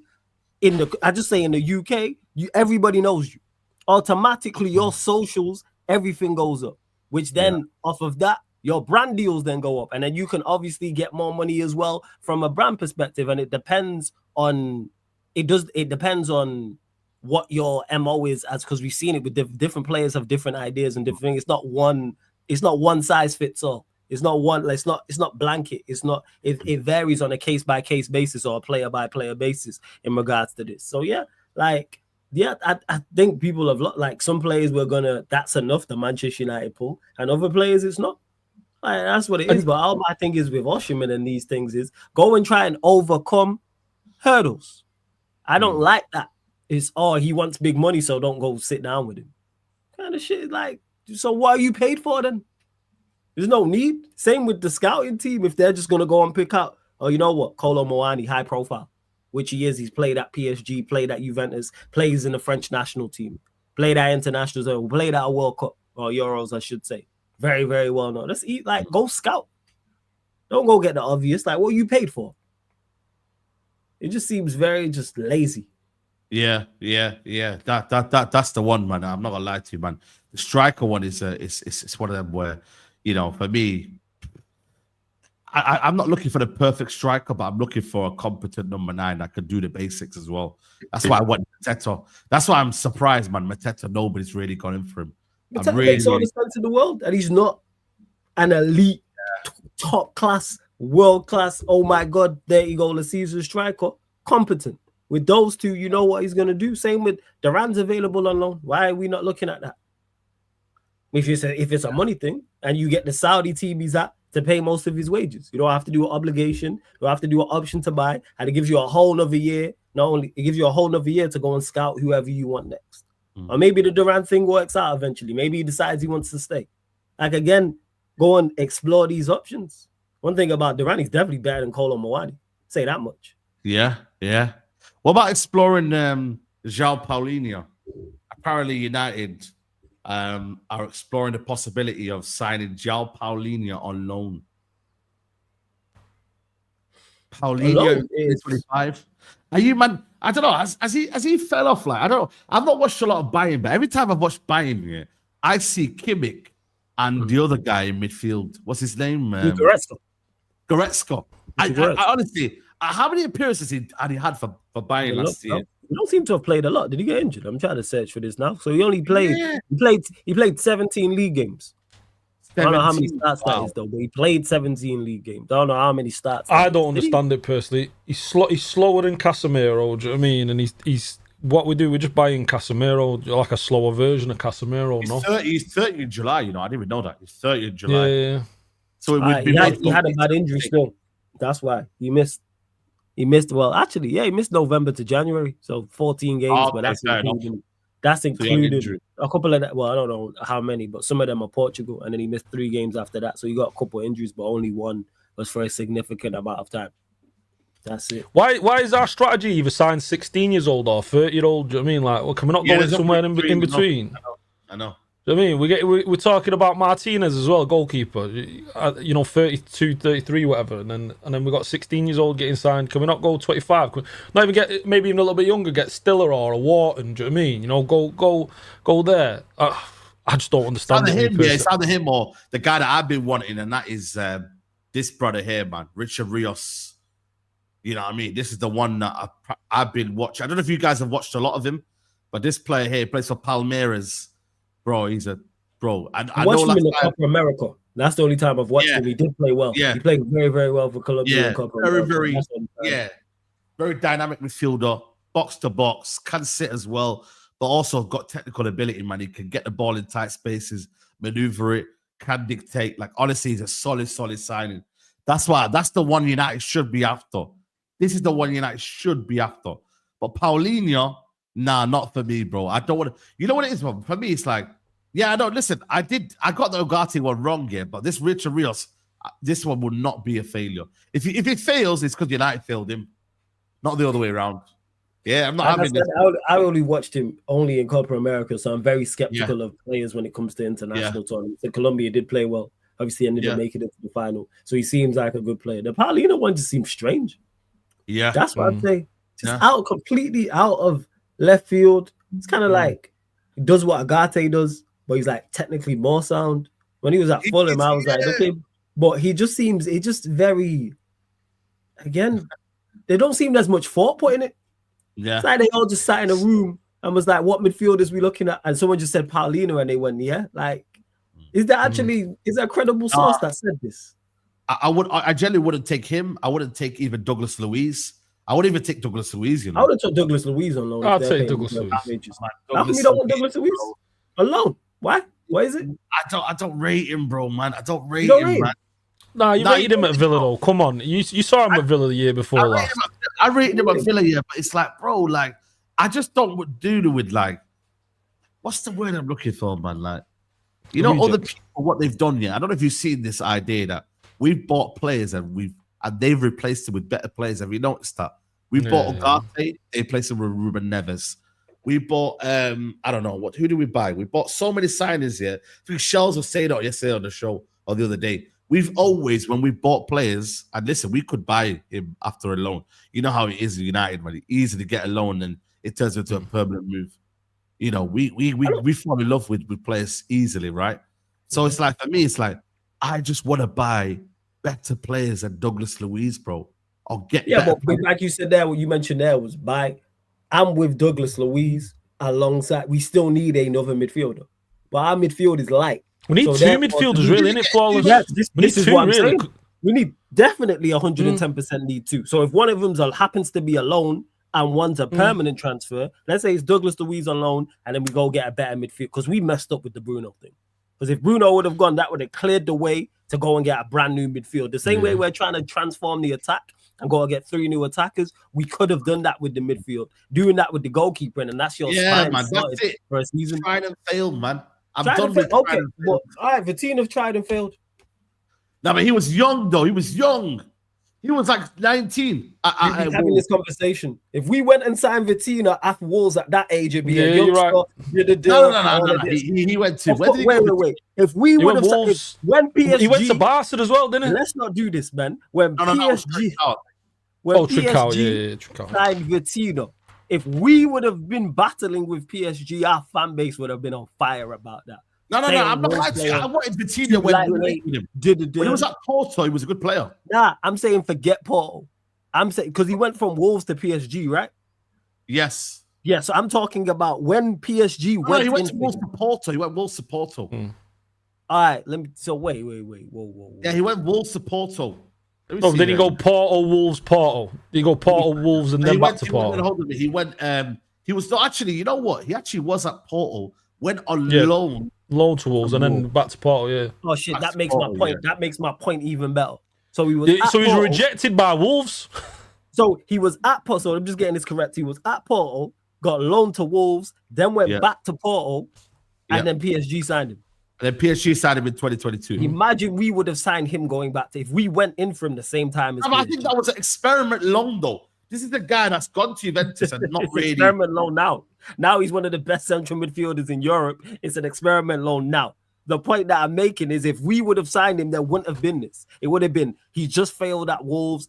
I just say in the UK, everybody knows you. Automatically, your socials, everything goes up. Which then off of that, your brand deals then go up, and then you can obviously get more money as well from a brand perspective. And it depends on what your MO is, as because we've seen it with different players have different ideas and different things. It's not one size fits all. It's not blanket. It varies on a case by case basis or a player by player basis in regards to this. So I think people have like some players that's enough, the Manchester United pull, and other players it's not. Like, that's what it is. But all my thing is with Osimhen and these things is go and try and overcome hurdles. I don't like that. It's he wants big money, so don't go sit down with him. Kind of shit. Like, so what are you paid for then? There's no need. Same with the scouting team. If they're just gonna go and pick out, you know what, Kolo Muani, high profile, which he is. He's played at PSG, played at Juventus, plays in the French national team, played at internationals, played at a World Cup or Euros, I should say. Very, very well known. Let's go scout. Don't go get the obvious. Like, what are you paid for? It just seems very just lazy. Yeah. That's the one, man. I'm not gonna lie to you, man. The striker one is it's one of them where, for me, I'm not looking for the perfect striker, but I'm looking for a competent number 9 that can do the basics as well. That's why I want Mateta. That's why I'm surprised, man. Mateta, nobody's really gone in for him. Mateta makes all the sense in the world, and he's not an elite, top class, world class. Oh my God, there you go, the season striker, competent. With those two, you know what he's gonna do. Same with Duran's available on loan. Why are we not looking at that? If it's a money thing, and you get the Saudi team he's at to pay most of his wages, you don't have to do an obligation. You don't have to do an option to buy, and it gives you a whole nother year. Not only it gives you a whole nother year to go and scout whoever you want next. Or maybe the Duran thing works out eventually. Maybe he decides he wants to stay. Like, again, go and explore these options. One thing about Duran, he's definitely better than Kolo Muani. Say that much. Yeah. What about exploring João Paulinha? Apparently, United are exploring the possibility of signing João Paulinha on loan. Paulinha is 25. Are you, man? I don't know. Has he fell off? Like, I don't know. I've not watched a lot of Bayern, but every time I've watched Bayern, I see Kimmich and the other guy in midfield. What's his name? Goretzka. I honestly, how many appearances had he had for Bayern last year? He don't seem to have played a lot. Did he get injured? I'm trying to search for this now. So he only played. He played 17 league games. I don't know how many starts that is though, but he played 17 league games. I don't know how many starts. I don't understand it personally. He's slower than Casemiro. Do you know what I mean? And he's what we do. We're just buying Casemiro, like a slower version of Casemiro. He's 30 in July. I didn't even know that. He's 30 in July. Yeah. So he had a bad injury still. That's why he missed. He missed. Well, actually, he missed November to January. So 14 games, but that's included a couple of that. Well, I don't know how many, but some of them are Portugal, and then he missed 3 games after that. So he got a couple of injuries, but only one was for a significant amount of time. That's it. Why is our strategy either sign 16 years old or 30-year-old? Do you know what I mean? Like, well, can we not go in somewhere in between? I know. Do you know what I mean? We're talking about Martinez as well, goalkeeper. 32, 33, whatever, and then we got 16 years old getting signed. Can we not go 25? Can we not even get maybe even a little bit younger? Get Stiller or a Wharton. Do you know what I mean? Go there. I just don't understand. It's either him or the guy that I've been wanting, and that is this brother here, man, Richard Ríos. You know what I mean? This is the one that I've been watching. I don't know if you guys have watched a lot of him, but this player here plays for Palmeiras. Bro, he's a bro. I watched him in the Copa America. That's the only time I've watched him. He did play well. Yeah. He played very, very well for Colombia. Very dynamic midfielder, box to box, can sit as well, but also got technical ability, man. He can get the ball in tight spaces, maneuver it, can dictate. Like, honestly, he's a solid signing. That's the one United should be after. This is the one United should be after. But Paulinho, nah, not for me, bro. I don't want to. You know what it is, bro? For me, it's like, yeah, I don't. Listen, I got the Ugarte one wrong here, but this Richard Ríos, this one will not be a failure. If it fails, it's because United failed him, not the other way around. Yeah, I'm not having this. I only watched him only in Copa America, so I'm very skeptical of players when it comes to international tournaments. So Colombia did play well. Obviously, ended up making it to the final, so he seems like a good player. The Paulino one just seems strange. Yeah, that's what I'd say. just completely out of left field. It's kind of like he does what Agate does, but he's like technically more sound. When he was at Fulham, I was like, okay, but he just seems very. Again, they don't seem there's much thought put in it. Yeah, it's like they all just sat in a room and was like, "What midfielders we looking at?" And someone just said Paulinha, and they went, "Yeah." Like, is there a credible source that said this? I generally wouldn't take him. I wouldn't take even Douglas Luiz. I wouldn't even take Douglas Luiz. You know, I would have took Douglas Luiz on loan. I'd take Douglas Luiz. How come you don't want Douglas Luiz on loan? Why? Why is it? I don't rate him, bro, man. I don't rate him, man. Nah, you rated him at Villa though. Come on, you saw him at Villa the year before last. I rated him at Villa, yeah, but it's like, bro, like I just don't do with like, what's the word I'm looking for, man? Like, you know, other people, what they've done here. I don't know if you've seen this idea that we've bought players and they've replaced them with better players. Have you noticed that? We bought Ugarte, they replaced him with Ruben Neves. We bought I don't know who did we buy? We bought so many signings here. I think Shells was saying that yesterday on the show or the other day. We've always, when we bought players, and listen, we could buy him after a loan. You know how it is in United, man. It's easy to get a loan and it turns into a permanent move. You know, we fall in love with players easily, right? So it's like, for me, it's like, I just want to buy better players than Douglas Luiz, bro. Or get but like you said there, what you mentioned there was I'm with Douglas Luiz alongside. We still need another midfielder, but our midfield is light. We need two midfielders, really, innit? Flawless. Yeah, this is what I'm saying. We need definitely 110% need two. So if one of them happens to be a loan and one's a permanent transfer, let's say it's Douglas Luiz on loan, and then we go get a better midfield because we messed up with the Bruno thing. Because if Bruno would have gone, that would have cleared the way to go and get a brand new midfield. The same way we're trying to transform the attack and go and get 3 new attackers, we could have done that with the midfield. Doing that with the goalkeeper, and that's your man. That's it. For a season. Tried and failed, man. I'm done with okay, well, all right, Vitinha tried and failed. No, but he was young, though. He was young. He was like 19. Having this conversation. If we went and signed Vitinha at Wolves at that age, it'd be a youngster. Right. No. He went to... Wait. If we would have... When PSG... He went to Barca as well, didn't he? Let's not do this, man. When PSG... Trincao signed Vitinha, if we would have been battling with PSG, our fan base would have been on fire about that. No, I'm not lying to you. I wanted Vitinha when he was at Porto, he was a good player. Nah, I'm saying forget Porto. I'm saying because he went from Wolves to PSG, right? Yes. Yeah, so I'm talking about when PSG went. He went to Wolves to Porto. He went Wolves to Porto. All right, let me. So wait. Whoa. Yeah, he went Wolves to Porto. Oh, then you go Porto, Wolves, Porto. You go Porto, Wolves, and then back to Porto. He went. He was not actually. You know what? He actually was at Porto. Went on loan to Wolves, and then back to Porto. Yeah. Oh shit! That makes my point. Yeah. That makes my point even better. So he was. So he was rejected by Wolves. So he was at Porto. So I'm just getting this correct. He was at Porto, got loaned to Wolves, then went back to Porto, and then PSG signed him. And then PSG signed him in 2022. Imagine we would have signed him going back to if we went in for him the same time as. I think that was an experiment loan, though. This is the guy that's gone to Juventus and not really. Experiment loan now. Now he's one of the best central midfielders in Europe. It's an experiment loan now. The point that I'm making is if we would have signed him, there wouldn't have been this. It would have been he just failed at Wolves,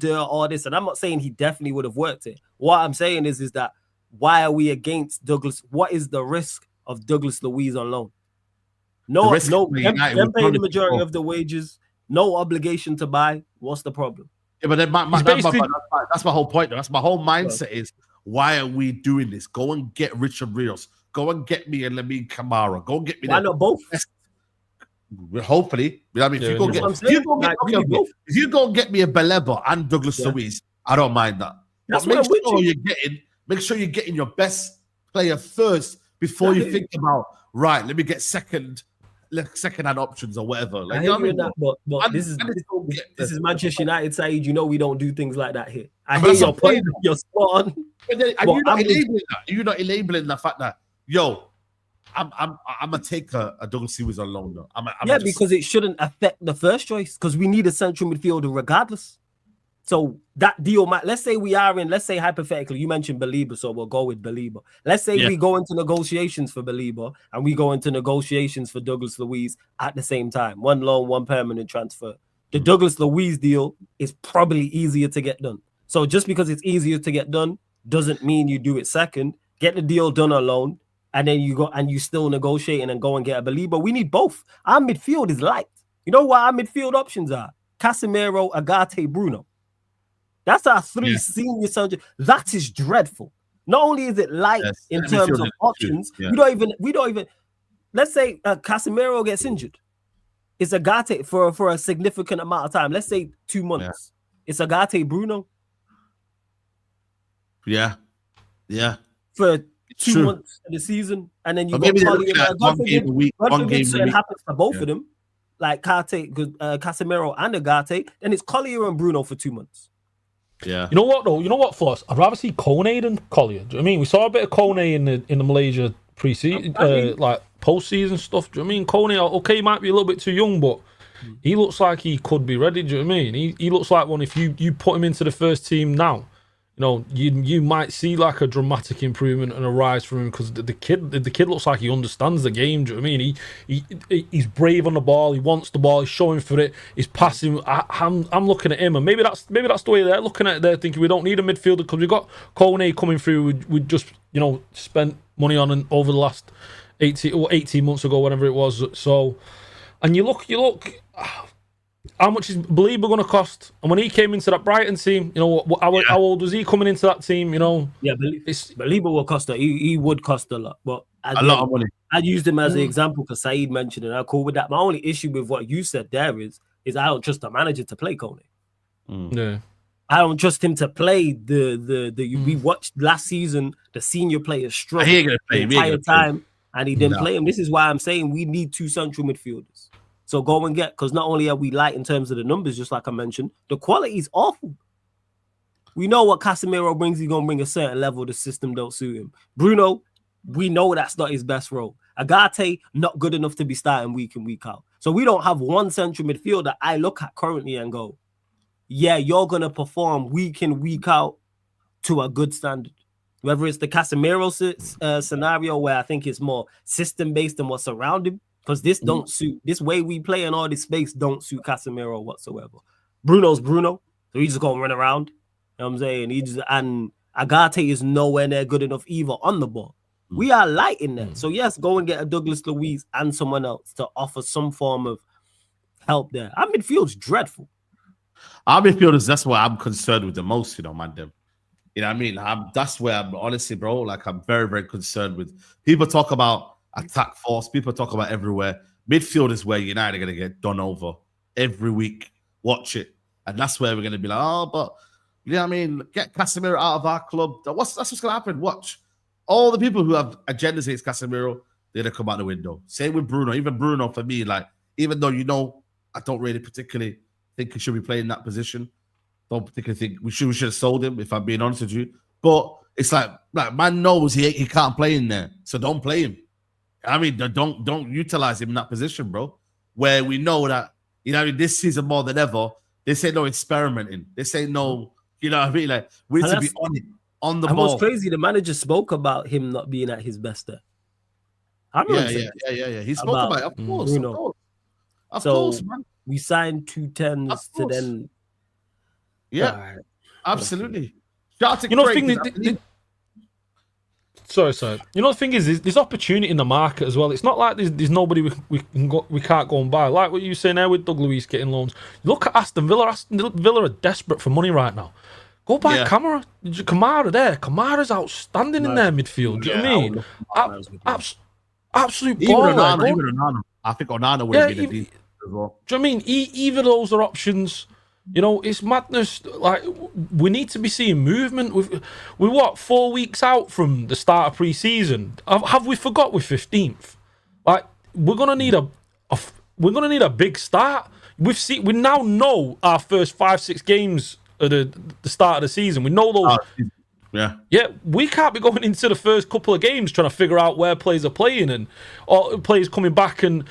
all this. And I'm not saying he definitely would have worked it. What I'm saying is that why are we against Douglas? What is the risk of Douglas Luiz on loan? No, them paying the majority of the wages, no obligation to buy. What's the problem? Yeah, but then that's my whole point. That's my whole mindset is why are we doing this? Go and get Richard Ríos. Go and get me a Lamine Camara. Go and get me. Why not both? Hopefully, I mean, if you go and get me a Baleba and Douglas Luiz, I don't mind that. But make sure you're getting your best player first before you think about right. Let me get second-hand options or whatever. Like, I hear that, but this is Manchester United side. You know we don't do things like that here. I hear your point. You're spot on. Are you not enabling the fact that I'm gonna take a Douglas Luiz on loan though? Because it shouldn't affect the first choice because we need a central midfielder regardless. So that deal might, let's say hypothetically, you mentioned Baleba, so we'll go with Baleba. Let's say we go into negotiations for Baleba and we go into negotiations for Douglas Luiz at the same time. One loan, one permanent transfer. The Douglas Luiz deal is probably easier to get done So just because it's easier to get done doesn't mean you do it second. Get the deal done alone, and then you go and you still negotiating and go and get a believer. We need both. Our midfield is light. You know what our midfield options are? Casemiro, Agate, Bruno. That's our three senior soldiers. That is dreadful. Not only is it light in terms of options, we don't even. Let's say Casemiro gets injured. It's Agate for a significant amount of time. Let's say 2 months. It's Agate, Bruno. Yeah. For 2 months of the season, and then you got Collier. God forbid something happens to both of them, like Casemiro and Agate, then it's Collier and Bruno for 2 months. Yeah. You know what though? You know what, Floss? I'd rather see Kone than Collier. Do you know what I mean? We saw a bit of Kone in the Malaysia pre-season, like post-season stuff. Do you know what I mean? Kone, okay, he might be a little bit too young, but he looks like he could be ready. Do you know what I mean? He looks like one. If you put him into the first team now, you know, you might see like a dramatic improvement and a rise from him, because the kid looks like he understands the game. Do you know what I mean? He's brave on the ball. He wants the ball. He's showing for it. He's passing. I'm looking at him, and maybe that's the way they're looking at it. They're thinking we don't need a midfielder because we've got Kone coming through. We just spent money on and over the last 18 months ago, whatever it was. So, and you look. How much is Belieber going to cost? And when he came into that Brighton team, how old was he coming into that team? Belieber will cost he would cost a lot, but a lot of money. I used him as an example because Saeed mentioned it. I'm cool with that. My only issue with what you said there is I don't trust the manager to play Kone. Yeah, I don't trust him to play we watched last season the senior players struggle the entire time, and he didn't play him. This is why I'm saying we need 2 central midfielders. So go and because not only are we light in terms of the numbers, just like I mentioned, the quality is awful. We know what Casemiro brings. He's going to bring a certain level. The system don't suit him. Bruno, we know that's not his best role. Agate, not good enough to be starting week in, week out. So we don't have one central midfielder I look at currently and go, yeah, you're going to perform week in, week out to a good standard. Whether it's the Casemiro scenario where I think it's more system-based than what's around him, because this don't suit. This way we play in all this space don't suit Casemiro whatsoever. Bruno's Bruno, so he's just going to run around. You know what I'm saying? And Agate is nowhere near good enough either on the ball. We are light in there. So yes, go and get a Douglas Luiz and someone else to offer some form of help there. Our midfield's dreadful. Our midfielders, that's what I'm concerned with the most, man, them. You know what I mean? That's where I'm honestly, bro, like I'm very, very concerned with. People talk about attack force. People talk about everywhere. Midfield is where United are going to get done over every week. Watch it. And that's where we're going to be like, oh, but, you know what I mean? Get Casemiro out of our club. That's what's going to happen. Watch. All the people who have agendas against Casemiro, they're going to come out the window. Same with Bruno. Even Bruno, for me, like, even though, I don't really particularly think he should be playing that position. Don't particularly think we should have sold him, if I'm being honest with you. But it's like man knows he can't play in there. So don't play him. I mean, don't utilize him in that position, bro. Where we know that, this season more than ever, this ain't no experimenting. This ain't no, you know what I mean? Like, we need to be on it, on the ball. What's crazy, the manager spoke about him not being at his best there. Yeah. He spoke about it, of course. Of course, man. We signed 2 10s to then. Yeah, absolutely. Sorry. You know, the thing is, there's opportunity in the market as well. It's not like there's nobody we can't go and buy. Like what you were saying there with Doug Luiz getting loans. Look at Aston Villa. Aston Villa are desperate for money right now. Go buy Kamara there. Kamara's outstanding in their midfield. Do you know what I mean? Absolute baller. Even Onana. I think Onana would have been a decent as well. Do you know what I mean? Either of those are options. It's madness. Like, we need to be seeing movement. We're what, 4 weeks out from the start of pre-season? Have we forgot we're 15th? Like, we're gonna need a big start. We now know our first 5-6 games at the start of the season. We know those. Yeah. We can't be going into the first couple of games trying to figure out where players are playing or players coming back and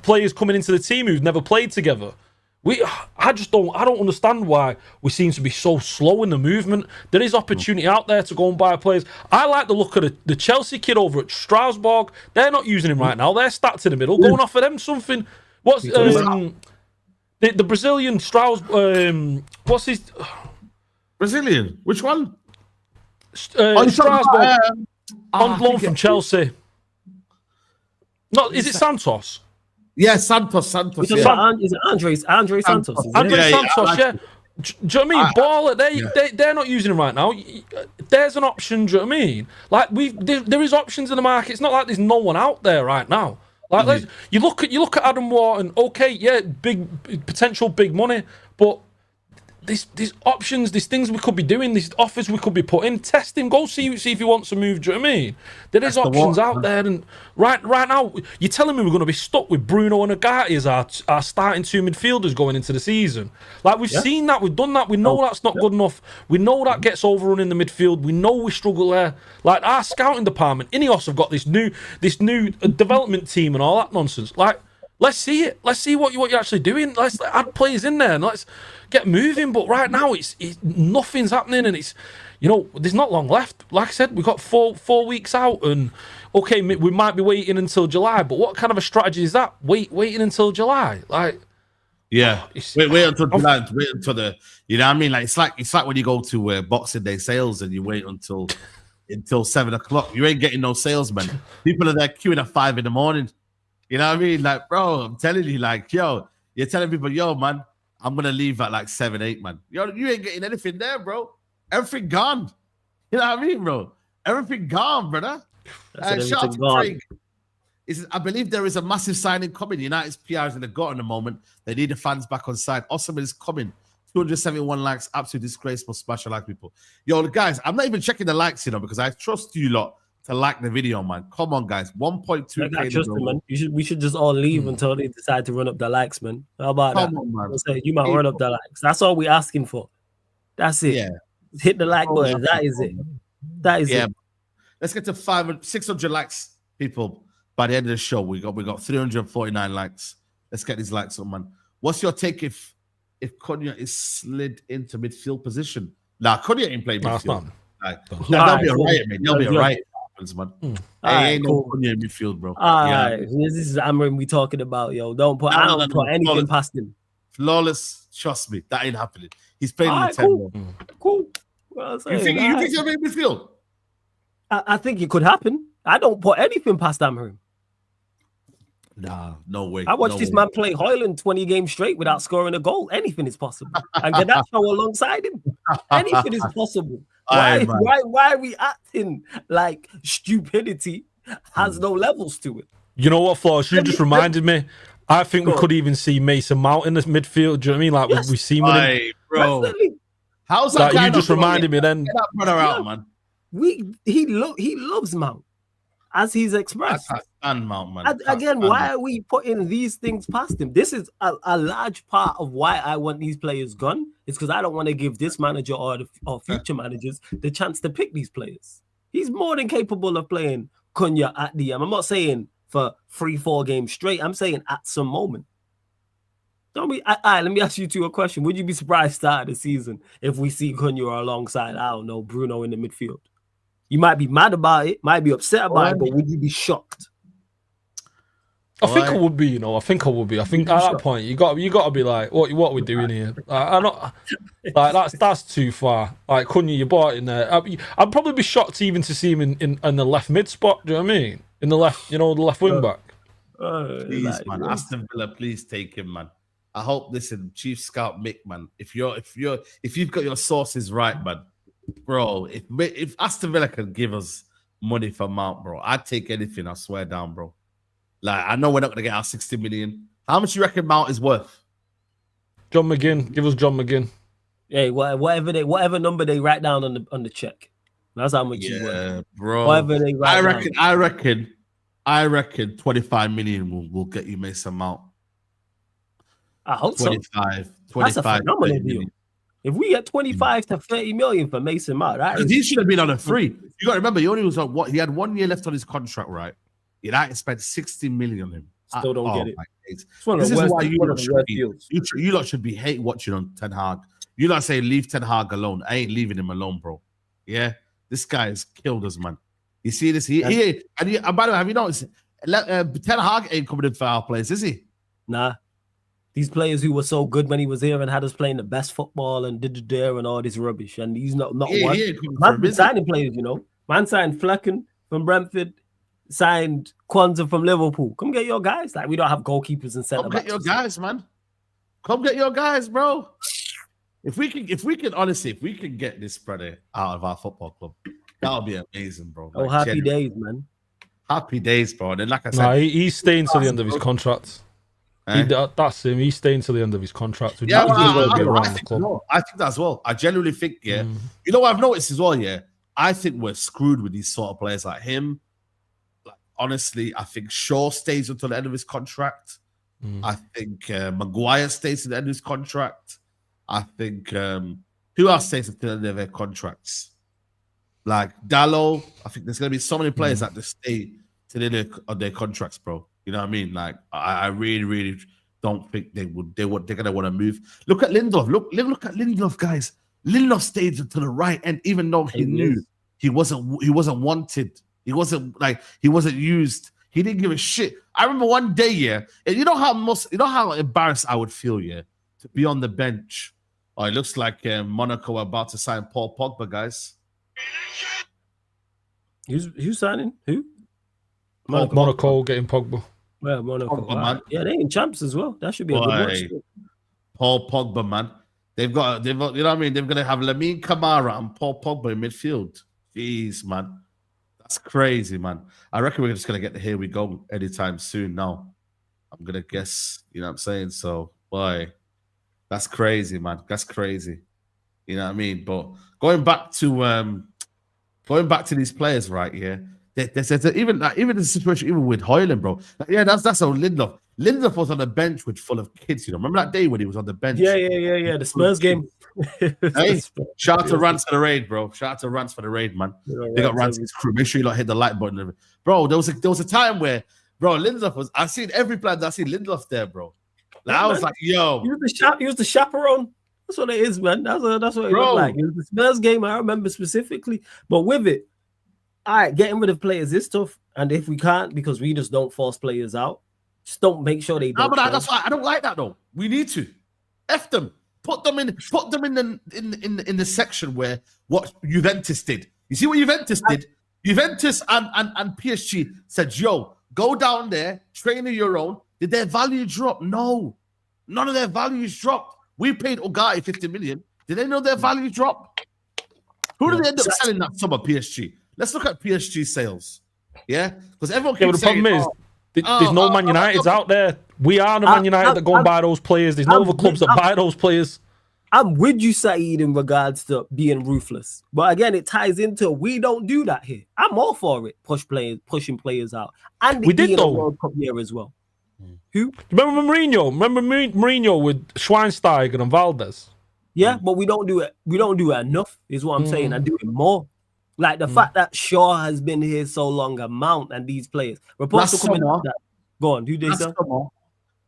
players coming into the team who've never played together. I don't understand why we seem to be so slow in the movement. There is opportunity out there to go and buy players. I like the look of the Chelsea kid over at Strasbourg. They're not using him right now. They're stacked in the middle. Going off of them something. What's the Brazilian Strasbourg? What's his? Brazilian. Which one? Strasbourg. On loan from Chelsea. Is it Santos? Yeah, Santos. Is it Andre Santos? Andre Santos, yeah. Do you know what I mean? Baller, they're not using him right now. There's an option, do you know what I mean? Like there is options in the market. It's not like there's no one out there right now. Like you look at Adam Wharton, okay, yeah, big potential, big money, but there's options, there's things we could be doing, these offers we could be putting. Test him, go see if he wants to move. Do you know what I mean? There is options out there, and right now you're telling me we're going to be stuck with Bruno and Agati as our starting two midfielders going into the season. Like we've seen that, we've done that. We know that's not good enough. We know that gets overrun in the midfield. We know we struggle there. Like our scouting department, Ineos have got this new development team and all that nonsense. Like let's see it. Let's see what you're actually doing. Let's add players in there and let's get moving. But right now, it's nothing's happening, and it's there's not long left. Like I said, we've got four weeks out, and okay, we might be waiting until July. But what kind of a strategy is that? Waiting until July, like wait until July. Wait until the what I mean. Like it's like when you go to Boxing Day sales and you wait until 7 o'clock. You ain't getting no salesmen. People are there queuing at 5 a.m. You know what I mean? Like, bro, I'm telling you, like, yo, you're telling people, yo, man, I'm gonna leave at like 7, 8, man. Yo, you ain't getting anything there, bro. Everything gone. You know what I mean, bro? Everything gone, brother. Shout out to Craig. I believe there is a massive signing coming. United's PR is in the gut in the moment. They need the fans back on side. Osman is coming. 271 likes. Absolute disgraceful. Smash a like, people. Yo, guys, I'm not even checking the likes, because I trust you lot to like the video, man. Come on, guys. 1.2K. I trust them, man. We should just all leave until they decide to run up the likes, man. How about that? On, man. Say, you might run up the likes. That's all we're asking for. That's it. Yeah. Hit the like button. That is it. That is it. Let's get to 600 likes, people. By the end of the show, we got 349 likes. Let's get these likes up, man. What's your take if Konya is slid into midfield position? Nah, Konya ain't playing midfield. That'll be a riot, man. There'll be a riot. Man. Ain't no Konya in midfield, bro. This is Amrin we talking about, yo. I don't put anything past him. Flawless, trust me, that ain't happening. He's playing in the 10. Cool. You think he'll be in midfield? I think it could happen. I don't put anything past Amrin. Nah, no way. I watched this man play Hoyland 20 games straight without scoring a goal. Anything is possible. And Ganacho alongside him. Anything is possible. Why are we acting like stupidity has no levels to it? You know what, Flores? You just reminded me. I think we could even see Mason Mount in this midfield. Do you know what I mean? Like we see him. Hey, bro. How's that? You just reminded me then. Get that brother out, man. He loves Mount, as he's expressed. Mount, man. Again, why are we putting these things past him? This is a large part of why I want these players gone. It's because I don't want to give this manager or future managers the chance to pick these players. He's more than capable of playing Konya at DM. I'm not saying for 3-4 games straight. I'm saying at some moment. Let me ask you two a question. Would you be surprised start of the season if we see Konya alongside, I don't know, Bruno in the midfield? You might be mad about it, might be upset about it, but would you be shocked? I think I would be, I think at that point you got to be like, what are we doing here? I'm not like that's too far. Like Konya, you bought in there. I'd probably be shocked even to see him in the left mid spot. Do you know what I mean? In the left, the left wing back. Please, man, Aston Villa, please take him, man. I hope. Listen, Chief Scout Mick, man. If you've got your sources right, man, bro. If Aston Villa can give us money for Mount, bro, I'd take anything. I swear down, bro. Like, I know we're not going to get our 60 million. How much you reckon Mount is worth? John McGinn. Give us John McGinn. Hey, whatever number they write down on the check. That's how much you worth. Bro. Whatever they write down. I reckon 25 million will get you Mason Mount. I hope 25. That's a phenomenal deal. If we get 25 to 30 million for Mason Mount, he should have been on a free. You got to remember, he had 1 year left on his contract, right? United spent 60 million on him. Still don't get it. This is why you lot should be hate watching on Ten Hag. You lot say leave Ten Hag alone. I ain't leaving him alone, bro. Yeah, this guy has killed us, man. You see this? And by the way, have you noticed? Ten Hag ain't coming in for our place, is he? Nah. These players who were so good when he was here and had us playing the best football and did and all this rubbish. And he's not one. Man been signing players, you know. Man signed Flecken from Brentford, signed Kwanzaa from Liverpool. Come get your guys. Like, we don't have goalkeepers and centre backs. Come get your guys, man. Come get your guys, bro. If we can honestly, if we can get this brother out of our football club, that would be amazing, bro. Like, happy days, man. Happy days, bro. And then, like I said, he's staying till the end of his contract. That's him. He's staying till the end of his contract. Yeah, I think that as well. I genuinely think, you know what I've noticed as well, I think we're screwed with these sort of players like him. Like, honestly, I think Shaw stays until the end of his contract. I think Maguire stays to the end of his contract. I think who else stays until the end of their contracts? Like Dallo. I think there's going to be so many players that just stay to the end of their contracts, bro. You know what I mean? Like, I really, really don't think they're gonna want to move. Look at Lindelof. Look at Lindelof, guys. Lindelof stayed to the right end, even though he knew he wasn't wanted. He wasn't used. He didn't give a shit. I remember one day, and you know how embarrassed I would feel, to be on the bench. Oh, it looks like Monaco are about to sign Paul Pogba, guys. Who's signing? Who? Monaco getting Pogba. Well, Monaco. Man. Yeah, they ain't champs as well. That should be a good watch. Paul Pogba, man. They've got, you know what I mean? They're going to have Lamine Camara and Paul Pogba in midfield. Jeez, man. That's crazy, man. I reckon we're just going to get the here we go anytime soon now. I'm going to guess, you know what I'm saying? So, boy, that's crazy, man. That's crazy. You know what I mean? But going back to these players right here, there's even the situation even with Højlund, bro. That's how Lindelof. Lindelof was on the bench with full of kids. You know, remember that day when he was on the bench? Yeah. The Spurs game. Hey, shout out to Rance for the raid, bro. Shout out to Rance for the raid, man. They got Rance's crew. Make sure you hit the like button, bro. There was a time where, bro, Lindelof was. I seen every plan. I seen Lindelof there, bro. Like, I was like, yo, he was the chaperone. That's what it is, man. That's what it looked like. It was the Spurs game. I remember specifically, but with it. All right, getting rid of players is tough, and if we can't, because we just don't force players out, just don't make sure they don't. No, but that's why I don't like that though. We need to F them, put them in the section where what Juventus did. You see what Juventus did? Juventus and PSG said, "Yo, go down there, train on your own." Did their value drop? No, none of their values dropped. We paid Ugarte 50 million. Did they know their value dropped? Who did they end up selling that summer? PSG. Let's look at PSG sales. Yeah? Because everyone keeps the problem is, there's no Man Uniteds out there. We are the Man United that go and buy those players. There's no other clubs that buy those players. I'm with you, Saeed, in regards to being ruthless. But again, it ties into we don't do that here. I'm all for it, pushing players out. And we did, though. World Cup year as well. Who? Remember Mourinho? Remember Mourinho with Schweinsteiger and Valdez? Yeah, but we don't do it. We don't do it enough, is what I'm saying. I do it more. Like the fact that Shaw has been here so long, Mount and these players. Reports are coming out that. Go on, who they sell?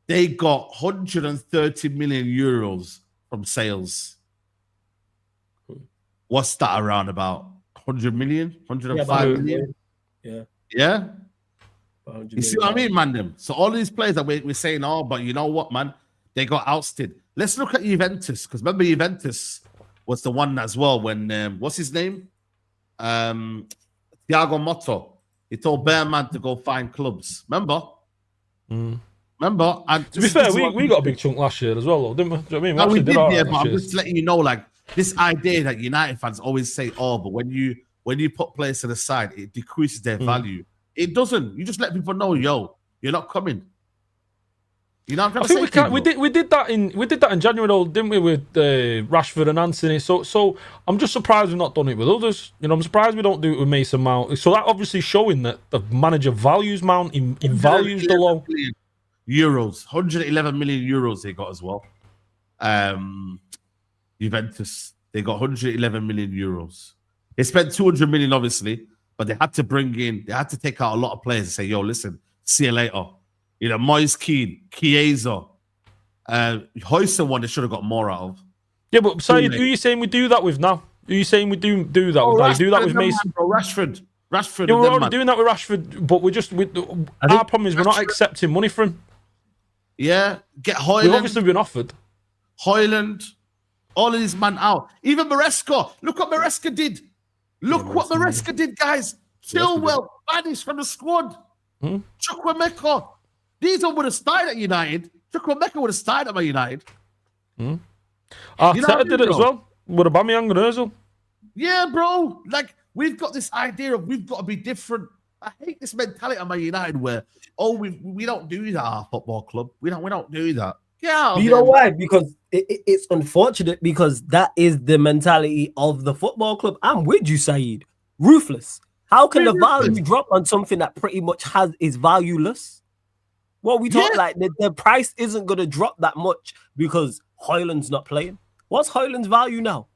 They got 130 million euros from sales. What's that around about? 100 million? 105 million? Yeah. Yeah? You see what I mean, man? So all these players that we're saying, oh, but you know what, man? They got ousted. Let's look at Juventus, because remember Juventus was the one as well when, what's his name? Thiago Motta. He told Bearman to go find clubs. Remember? Remember? And to be fair, we got a big chunk last year as well, though, didn't we? Do you know what I mean? We did, but I'm just letting you know, like, this idea that United fans always say, oh, but when you put players to the side, it decreases their value. It doesn't. You just let people know, yo, you're not coming. You know what I'm trying to say? We did that in January, though, didn't we, with Rashford and Anthony? So I'm just surprised we've not done it with others. You know, I'm surprised we don't do it with Mason Mount. So that obviously showing that the manager values Mount, in values the low. Euros, 111 million euros they got as well. Juventus, they got 111 million euros. They spent 200 million, obviously, but they had to take out a lot of players and say, yo, listen, see you later. You know, Moise Keane, Chiesa, Højlund one they should have got more out of. Yeah, but Saeed, who are you saying we do that with now? Who are you saying we do that with? Like, do that with Mason? Rashford. Yeah, we're already doing that with Rashford, but our problem is we're not accepting money from him. Yeah, get We've Hoyland. obviously been offered. Hoyland, all of these man out. Even Maresca. Look what Maresca did. Look what Maresca did, guys. Chilwell banished from the squad. Chukwuemeka. These all would have started at United. Chukwuemeka would have started at Man United. Arteta did it as well with Aubameyang and Ozil. Yeah, bro. Like, we've got this idea of we've got to be different. I hate this mentality at Man United where, we don't do that at our football club. We don't do that. Yeah. You know why? Because it's unfortunate because that is the mentality of the football club. I'm with you, Saeed. Ruthless. How can the value drop on something that pretty much is valueless? What we talk like the price isn't gonna drop that much because Hoyland's not playing. What's Hoyland's value now?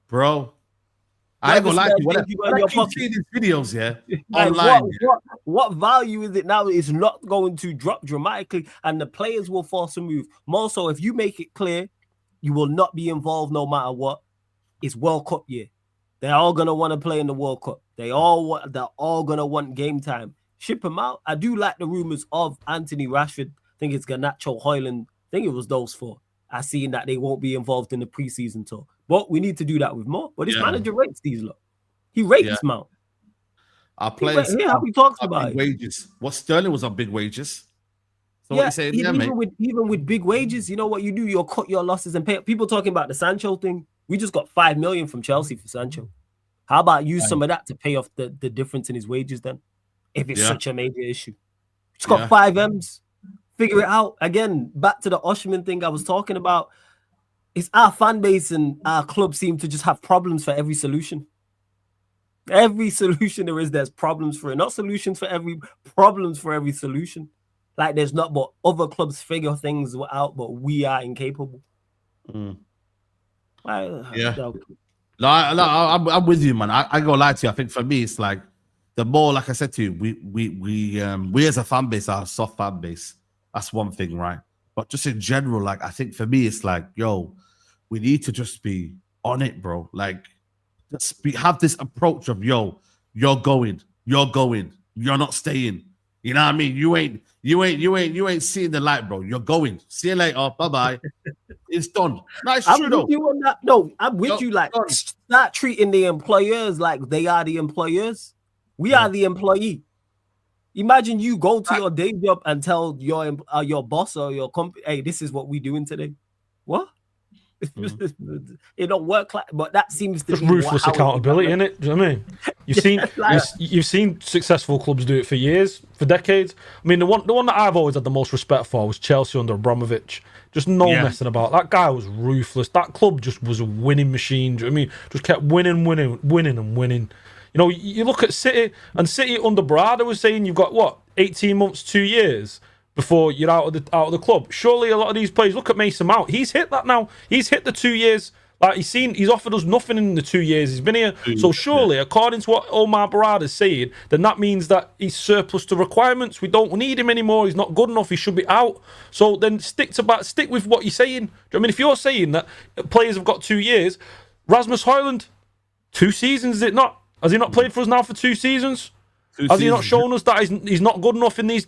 Bro, I ain't gonna lie to you. When I keep seeing these videos, online. What value is it now? It's not going to drop dramatically, and the players will force a move. More so, if you make it clear, you will not be involved no matter what. It's World Cup year. They're all gonna want to play in the World Cup. They're all gonna want game time. Ship them out. I do like the rumors of Anthony Rashford. I think it's Garnacho, Hoyland. I think it was those four. I seen that they won't be involved in the preseason tour. But we need to do that with more. But this manager rates these lot. He rates Mount. Our players he talks about big wages. What Sterling was on big wages. So what you saying? Even with big wages, you know what you do? You'll cut your losses and pay. People talking about the Sancho thing. We just got 5 million from Chelsea for Sancho. How about use some of that to pay off the difference in his wages then? If it's such a major issue. Just got 5 M's. Figure it out. Again, back to the Oshman thing I was talking about. It's our fan base and our club seem to just have problems for every solution. Every solution there is, there's problems for it. Not solutions for every problems for every solution. Like there's not, but other clubs figure things out, but we are incapable. No, I'm with you, man. I go lie to you. I think for me, it's like the more, like I said to you, we as a fan base are a soft fan base. That's one thing, right? But just in general, like I think for me, it's like, we need to just be on it, bro. Like, have this approach of, you're going, you're not staying. You know what I mean? You ain't seeing the light, bro. You're going. See you later. Bye-bye. It's done. No, it's true, though. You on that. No, I'm with you. Like, start treating the employers like they are the employers. We are the employee. Imagine you go to your day job and tell your boss or your company, hey, this is what we doing today. What? It don't work like, but that seems to just be ruthless accountability, isn't it? Do you know what I mean? You've seen successful clubs do it for years, for decades. I mean, the one that I've always had the most respect for was Chelsea under Abramovich. Just messing about. That guy was ruthless. That club just was a winning machine. Do you know what I mean? Just kept winning. You know, you look at City, and City under Brada was saying you've got 18 months, 2 years before you're out of the club. Surely a lot of these players, look at Mason Mount. He's hit that now. He's hit the 2 years. Like he's offered us nothing in the 2 years he's been here. So surely, according to what Omar Barada's saying, then that means that he's surplus to requirements. We don't need him anymore. He's not good enough. He should be out. So then stick with what you're saying. Do you know what I mean? If you're saying that players have got 2 years, Rasmus Højlund, 2 seasons, is it not? Has he not played for us now for 2 seasons? Has he not shown us that he's not good enough in these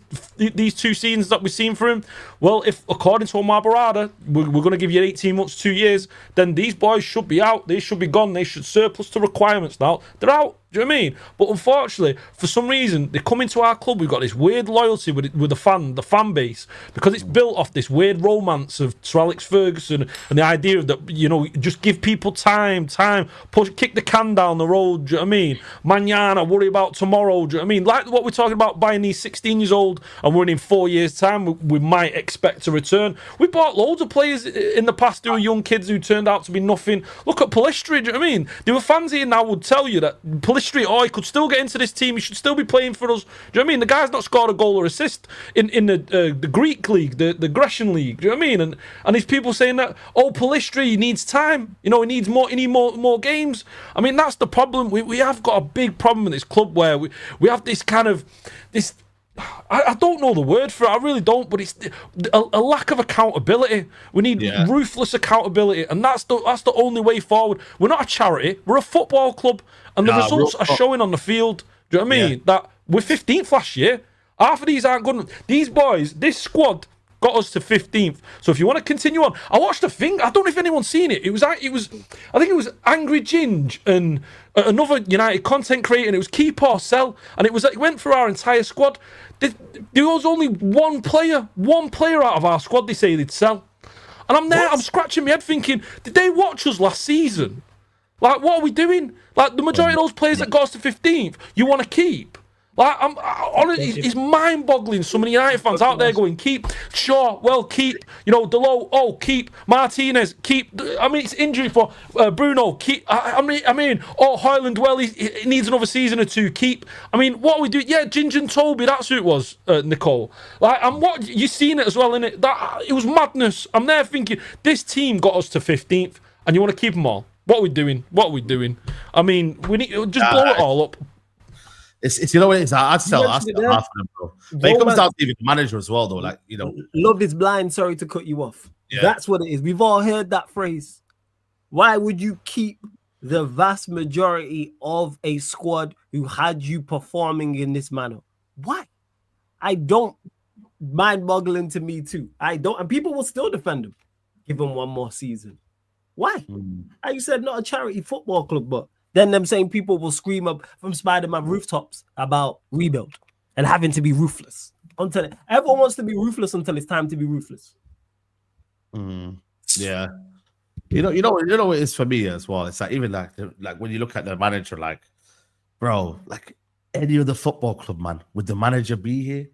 2 seasons that we've seen for him? Well, if according to Omar Barada, we're going to give you 18 months, 2 years, then these boys should be out. They should be gone. They should surplus to requirements now. They're out. Do you know what I mean? But unfortunately, for some reason, they come into our club. We've got this weird loyalty with the fan base, because it's built off this weird romance of Sir Alex Ferguson and the idea that, just give people time, kick the can down the road. Do you know what I mean? Mañana, worry about tomorrow. Do you know what I mean? Like what we're talking about, buying these 16-years-old and we're in 4 years' time, we might expect to return. We bought loads of players in the past who were young kids who turned out to be nothing. Look at Pellistri. Do you know what I mean? There were fans here now would tell you that Pellistri, he could still get into this team. He should still be playing for us. Do you know what I mean? The guy's not scored a goal or assist in the Greek league, the Grecian league. Do you know what I mean? And there's people saying that, Pellistri needs time. He needs more. He need more games. I mean, that's the problem. We have got a big problem in this club where we have this kind of this. I don't know the word for it. I really don't. But it's a lack of accountability. We need ruthless accountability, and that's the only way forward. We're not a charity. We're a football club, and the results are showing on the field. Do you know what I mean? That we're 15th last year. Half of these aren't good enough. These boys, this squad, got us to 15th. So if you want to continue on, I watched a thing. I don't know if anyone's seen it. I think it was Angry Ginge and another United content creator, and it was keep or sell, and it went through our entire squad. There was only one player out of our squad they say they'd sell. And I'm there, I'm scratching my head thinking, did they watch us last season? Like, what are we doing? Like, the majority of those players that got us to 15th, you want to keep? Like, honestly, it's mind-boggling. So many United fans out there going, keep. Shaw, well, keep. You know, Delo, keep. Martinez, keep. I mean, it's injury for Bruno, keep. I mean, Højlund, well, he needs another season or two, keep. I mean, what are we doing? Yeah, Ginger and Toby, that's who it was, Nicole. Like, and what, you seen it as well, innit? It was madness. I'm there thinking, this team got us to 15th, and you want to keep them all. What are we doing? I mean, we need just blow it all up. It's you know what it is. I'd sell half of them, bro. But it comes down to even the manager as well, though. Like, you know, love is blind. Sorry to cut you off. Yeah. That's what it is. We've all heard that phrase. Why would you keep the vast majority of a squad who had you performing in this manner? Why? I don't. Mind-boggling to me too. I don't, and people will still defend him. Give him one more season. Why? Like you said, not a charity football club, but then them same people will scream up from Spider-Man rooftops about rebuild and having to be ruthless. Everyone wants to be ruthless until it's time to be ruthless. Yeah. You know what it is for me as well. It's like, even like when you look at the manager, like, bro, like any other football club, man, would the manager be here?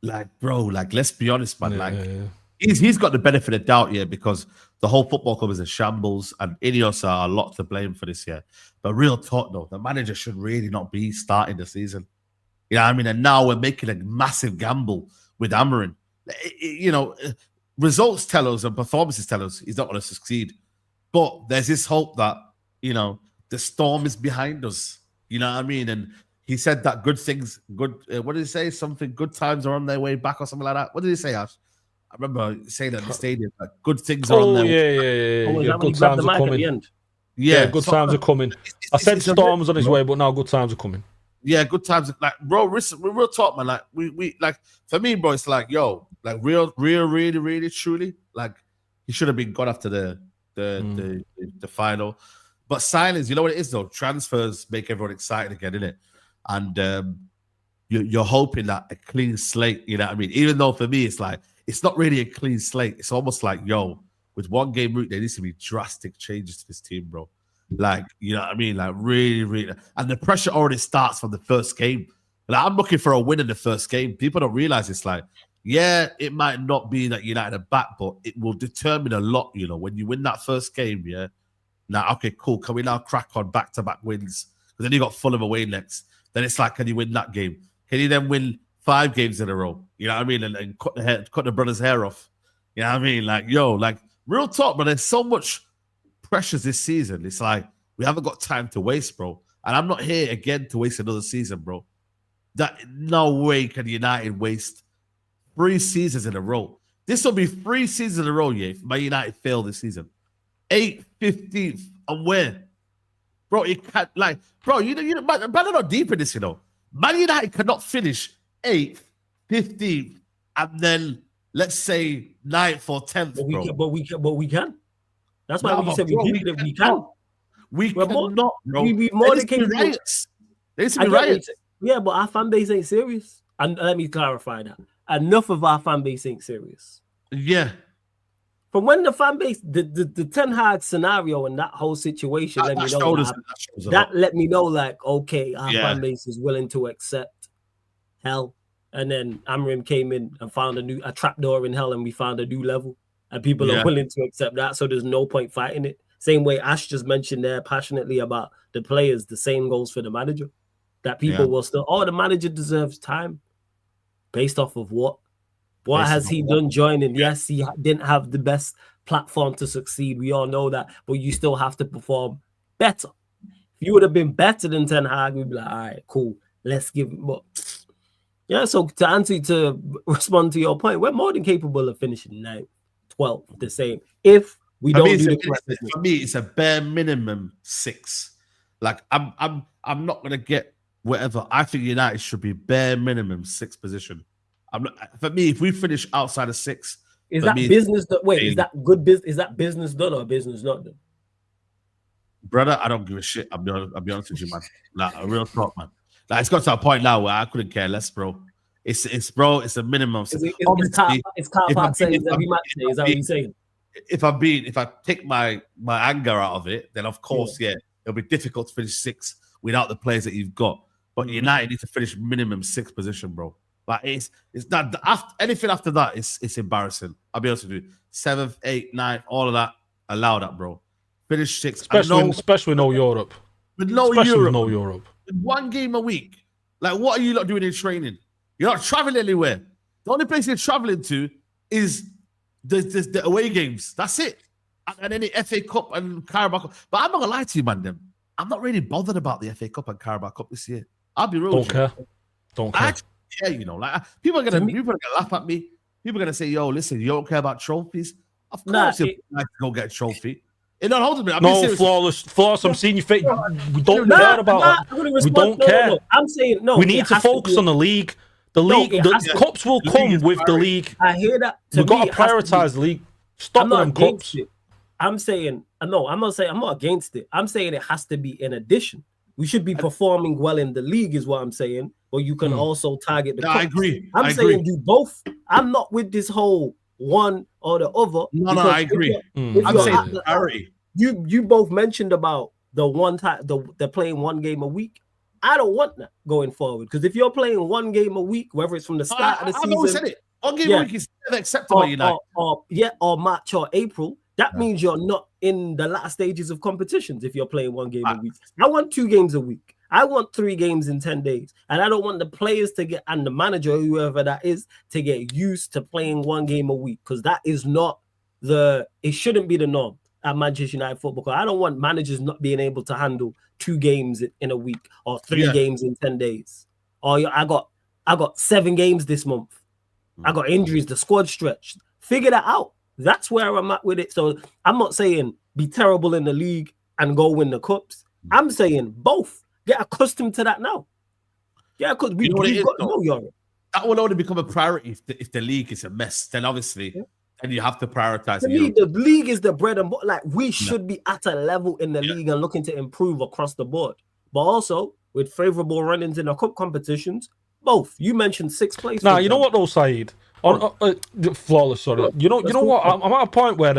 Like, bro, like, let's be honest, man. He's got the benefit of doubt here because the whole football club is a shambles, and Ineos are a lot to blame for this year. But real talk, though, the manager should really not be starting the season. You know what I mean? And now we're making a massive gamble with Amorim. You know, results tell us and performances tell us he's not going to succeed. But there's this hope that, you know, the storm is behind us. You know what I mean? And he said that what did he say? Something, good times are on their way back or something like that. What did he say, Ash? I remember saying at the stadium, like, good things are on their way. Yeah, good times are coming. Yeah, good times are coming. I said storm was on his way, but now good times are coming. Yeah, good times. Like, bro, real talk, man. Like, we like, for me, bro, it's like, yo, like, really, truly, like, he should have been gone after the final. But silence, you know what it is, though? Transfers make everyone excited again, innit? And you're hoping that a clean slate, you know what I mean? Even though for me, it's like, it's not really a clean slate. It's almost like, yo, with one game route, there needs to be drastic changes to this team, bro. Like, you know what I mean? Like, really. And the pressure already starts from the first game. Like, I'm looking for a win in the first game. People don't realize it's like, yeah, it might not be that United are back, but it will determine a lot, you know, when you win that first game, yeah? Now, okay, cool. Can we now crack on back-to-back wins? Because then you got Fulham away next. Then it's like, can you win that game? Can you then win 5 games in a row? You know what I mean? And cut the brother's hair off. You know what I mean? Like, yo, like, real talk, but there's so much pressures this season. It's like, we haven't got time to waste, bro. And I'm not here again to waste another season, bro. That no way can United waste 3 seasons in a row. This will be 3 seasons in a row, yeah, if Man United fail this season. 8th, 15th, and where? Bro, you can't, like, bro, you know, man, I'm not deep in this, you know. Man United cannot finish 8th, 15th, and then let's say 9th or 10th, bro. But we can. That's why we said we can. We cannot, bro. We more than capable. Riots. There needs to be riots. Yeah, but our fan base ain't serious. And let me clarify that. Enough of our fan base ain't serious. Yeah. From when the fan base, the Ten Hag scenario and that whole situation, let me know, like, okay, our fan base is willing to accept hell. And then Amorim came in and found a trapdoor in hell, and we found a new level. And people are willing to accept that, so there's no point fighting it. Same way Ash just mentioned there passionately about the players, the same goes for the manager. That people will still, the manager deserves time. Based off of what? What has he done joining? Yes, he didn't have the best platform to succeed. We all know that. But you still have to perform better. If you would have been better than Ten Hag, we'd be like, all right, cool. Let's give him up. Yeah, so to respond to your point, we're more than capable of finishing 9th, 12th, the same. If we don't do the correct thing. For me, it's a bare minimum 6. Like, I'm not gonna get whatever. I think United should be bare minimum 6th position. For me, if we finish outside of 6, is that business? Wait, is that good business? Is that business done or business not done? Brother, I don't give a shit. I'll be honest with you, man. Like a real talk, man. Like it's got to a point now where I couldn't care less, bro. It's a minimum. It's car park saying every match day. Is that what you're saying? If I take my anger out of it, then of course, yeah, it'll be difficult to finish 6 without the players that you've got. But United need to finish minimum 6th position, bro. Like it's not anything after that. It's embarrassing. I'll be honest with you. 7th, 8th, 9th, all of that. Allow that, bro. Finish 6th, especially no Europe. With no Europe. With 1 game a week. Like, what are you not doing in training? You're not traveling anywhere. The only place you're traveling to is the away games. That's it. And then the FA Cup and Carabao Cup. But I'm not gonna lie to you, man. I'm not really bothered about the FA Cup and Carabao Cup this year. I'll be real. Don't care. I actually care, you know. Like people are gonna laugh at me. People are gonna say, "Yo, listen, you don't care about trophies." Of course, you'd like to go get a trophy. It not holding me. No, flawless. I'm seeing your face. We don't care about it. We don't care. No. I'm saying no. We need to focus on the league. The league, the cups will come with the league. I hear that. We've got to prioritize the league. Stop them cups. I'm saying no. I'm not against it. I'm saying it has to be in addition. We should be performing well in the league, is what I'm saying. But you can also target the cups. I agree. I'm saying do both. I'm not with this whole one or the other. No, I agree. I'm saying priority. You both mentioned about the one time they're playing 1 game a week. I don't want that going forward, because if you're playing 1 game a week, whether it's from the start of the season, I've always said it. 1 game a week is acceptable. Or March or April. That means you're not in the last stages of competitions if you're playing 1 game a week. I want 2 games a week. I want 3 games in 10 days. And I don't want the players to get, and the manager, whoever that is, to get used to playing 1 game a week, because that is not it shouldn't be the norm at Manchester United football. Because I don't want managers not being able to handle 2 games in a week or 3 games in 10 days. Or I got 7 games this month. I got injuries, the squad stretched. Figure that out. That's where I'm at with it. So I'm not saying be terrible in the league and go win the cups. I'm saying both. Get accustomed to that now. Yeah, because we've got to know Europe. That will only become a priority if the league is a mess. Then obviously, and you have to prioritize. To me, the league is the bread and butter. Like, we should be at a level in the league and looking to improve across the board. But also with favorable run-ins in the cup competitions, both. You mentioned 6th place. Now, you know what though, Saeed? Flawless, sorry. You know what? I'm at a point where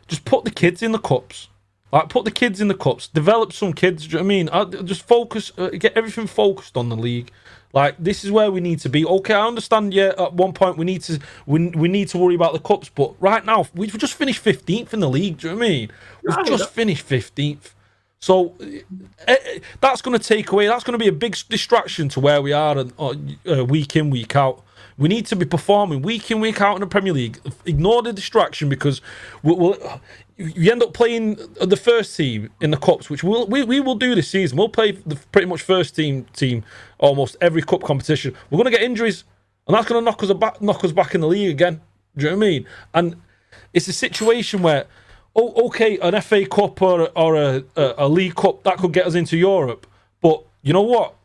just put the kids in the cups. Like, put the kids in the cups. Develop some kids. Do you know what I mean? Just focus. Get everything focused on the league. Like, this is where we need to be. Okay, I understand. Yeah, at one point we need to worry about the cups, but right now we've just finished 15th in the league. Do you know what I mean? We've just finished 15th. So that's going to take away. That's going to be a big distraction to where we are week in, week out. We need to be performing week in, week out in the Premier League. Ignore the distraction, because you end up playing the first team in the cups, which we will do this season. We'll play the pretty much first team almost every cup competition. We're going to get injuries, and that's going to knock us back in the league again. Do you know what I mean? And it's a situation where, okay, an FA Cup or a League Cup, that could get us into Europe, but you know what?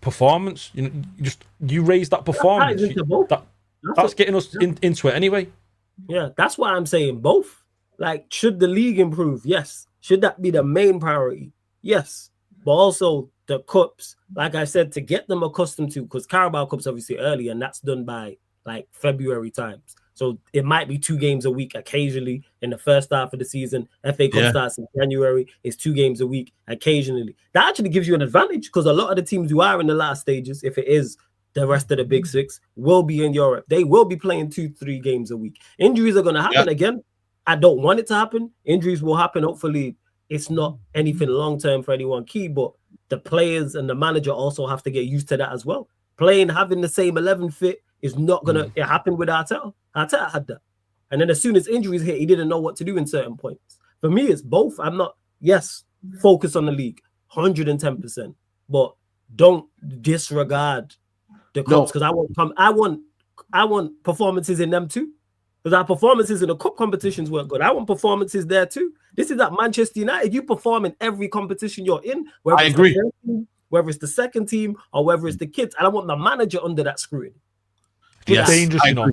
Performance, you raise that performance. That's getting us into it anyway. Yeah, that's why I'm saying both. Like, should the league improve? Yes. Should that be the main priority? Yes. But also the cups, like I said, to get them accustomed to, because Carabao Cup's obviously early, and that's done by like February times. So it might be 2 games a week occasionally in the first half of the season. FA Cup starts in January. It's 2 games a week occasionally. That actually gives you an advantage, because a lot of the teams who are in the last stages, if it is the rest of the big 6, will be in Europe. They will be playing 2-3 games a week. Injuries are going to happen again. I don't want it to happen. Injuries will happen. Hopefully, it's not anything long-term for anyone key, but the players and the manager also have to get used to that as well. Having the same 11 fit is not going to... It happened with Arteta. Arteta had that. And then as soon as injuries hit, he didn't know what to do in certain points. For me, it's both. I'm not... Yes, focus on the league, 110%. But don't disregard the cups, because I want performances in them too. Because our performances in the cup competitions weren't good. I want performances there too. This is at Manchester United. You perform in every competition you're in. I agree. Whether it's the second team or whether it's the kids. And I want the manager under that scrutiny. It's dangerous, you know.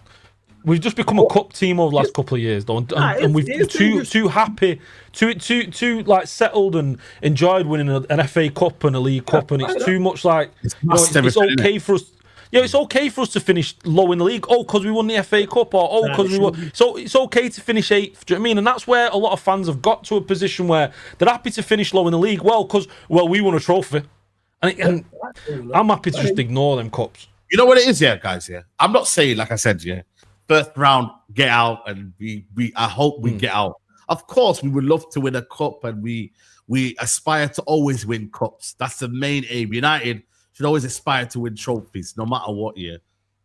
We've just become a cup team over the last couple of years, though, and we've too happy, too like settled and enjoyed winning an FA Cup and a League Cup, and it's too much like it's okay for us. Yeah, it's okay for us to finish low in the league. Oh, because we won the FA Cup, or because we won. So it's okay to finish 8th. Do you know what I mean? And that's where a lot of fans have got to a position where they're happy to finish low in the league. Well, because we won a trophy, and I'm happy to just ignore them cups. You know what it is, guys. I'm not saying, like I said, first round get out, and I hope we get out. Of course, we would love to win a cup, and we aspire to always win cups. That's the main aim. United should always aspire to win trophies, no matter what year.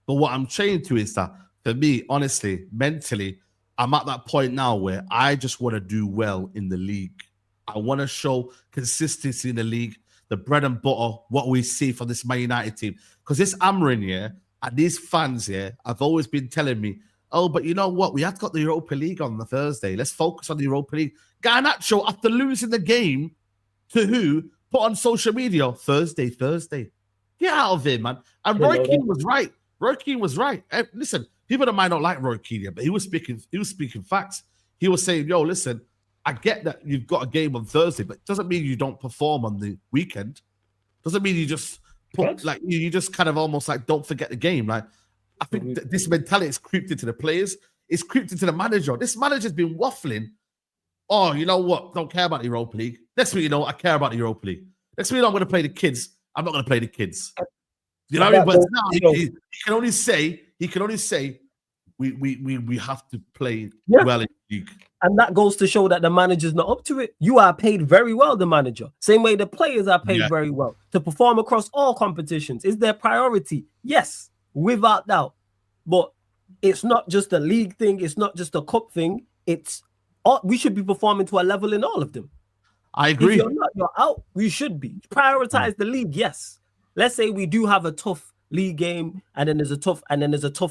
But what I'm saying to is that, for me, honestly, mentally, I'm at that point now where I just want to do well in the league. I want to show consistency in the league, the bread and butter, what we see from this Man United team. Because this Amrin, and these fans, have always been telling me, oh, but you know what? We have got the Europa League on the Thursday. Let's focus on the Europa League. Garnacho, after losing the game to who, put on social media, Thursday. Get out of here, man. And Roy Keane was right. Listen, people that might not like Roy Keane, but he was speaking facts. He was saying, yo, listen, I get that you've got a game on Thursday, but it doesn't mean you don't perform on the weekend. Doesn't mean you just you just kind of almost like don't forget the game. Like, I think this mentality is creeped into the players. It's creeped into the manager. This manager's been waffling. Oh, you know what? Don't care about the Europa League. Next week, I care about the Europa League. Next week, I'm going to play the kids. I'm not going to play the kids. You know what I mean? But now he can only say we have to play well in the league. And that goes to show that the manager's not up to it. You are paid very well, the manager. Same way the players are paid very well to perform across all competitions. Is their priority? Yes, without doubt. But it's not just a league thing. It's not just a cup thing. We should be performing to a level in all of them. I agree. If you're not, you're out. We should be. Prioritize the league, yes. Let's say we do have a tough league game, and then there's a tough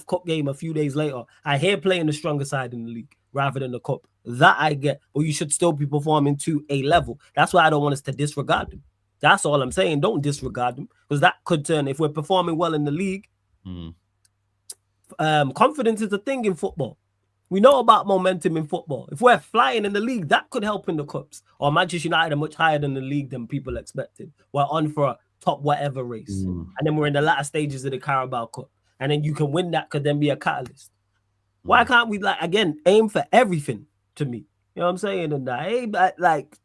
cup game a few days later. I hear playing the stronger side in the league rather than the cup. That I get. But you should still be performing to a level. That's why I don't want us to disregard them. That's all I'm saying. Don't disregard them, because that could turn, if we're performing well in the league, confidence is a thing in football. We know about momentum in football. If we're flying in the league, that could help in the cups. Or Manchester United are much higher than the league than people expected. We're on for a top whatever race. And then we're in the latter stages of the Carabao Cup. And then you can win that, could then be a catalyst. Why can't we, aim for everything to me? You know what I'm saying? And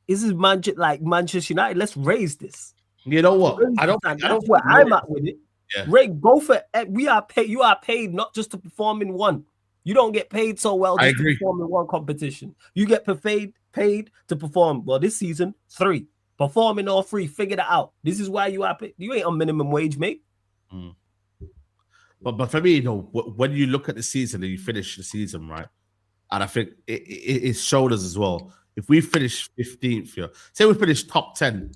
this is Manchester United. Let's raise this. You know what? That's where I'm at with it. Yeah. Ray, go for it. We are paid. You are paid not just to perform in one. You don't get paid so well just to perform in one competition. You get paid to perform. Well, this season, 3. Perform in all 3. Figure that out. This is why you are paid. You ain't on minimum wage, mate. But for me, when you look at the season and you finish the season, right? And I think it showed us as well. If we finish 15th, say we finish top 10,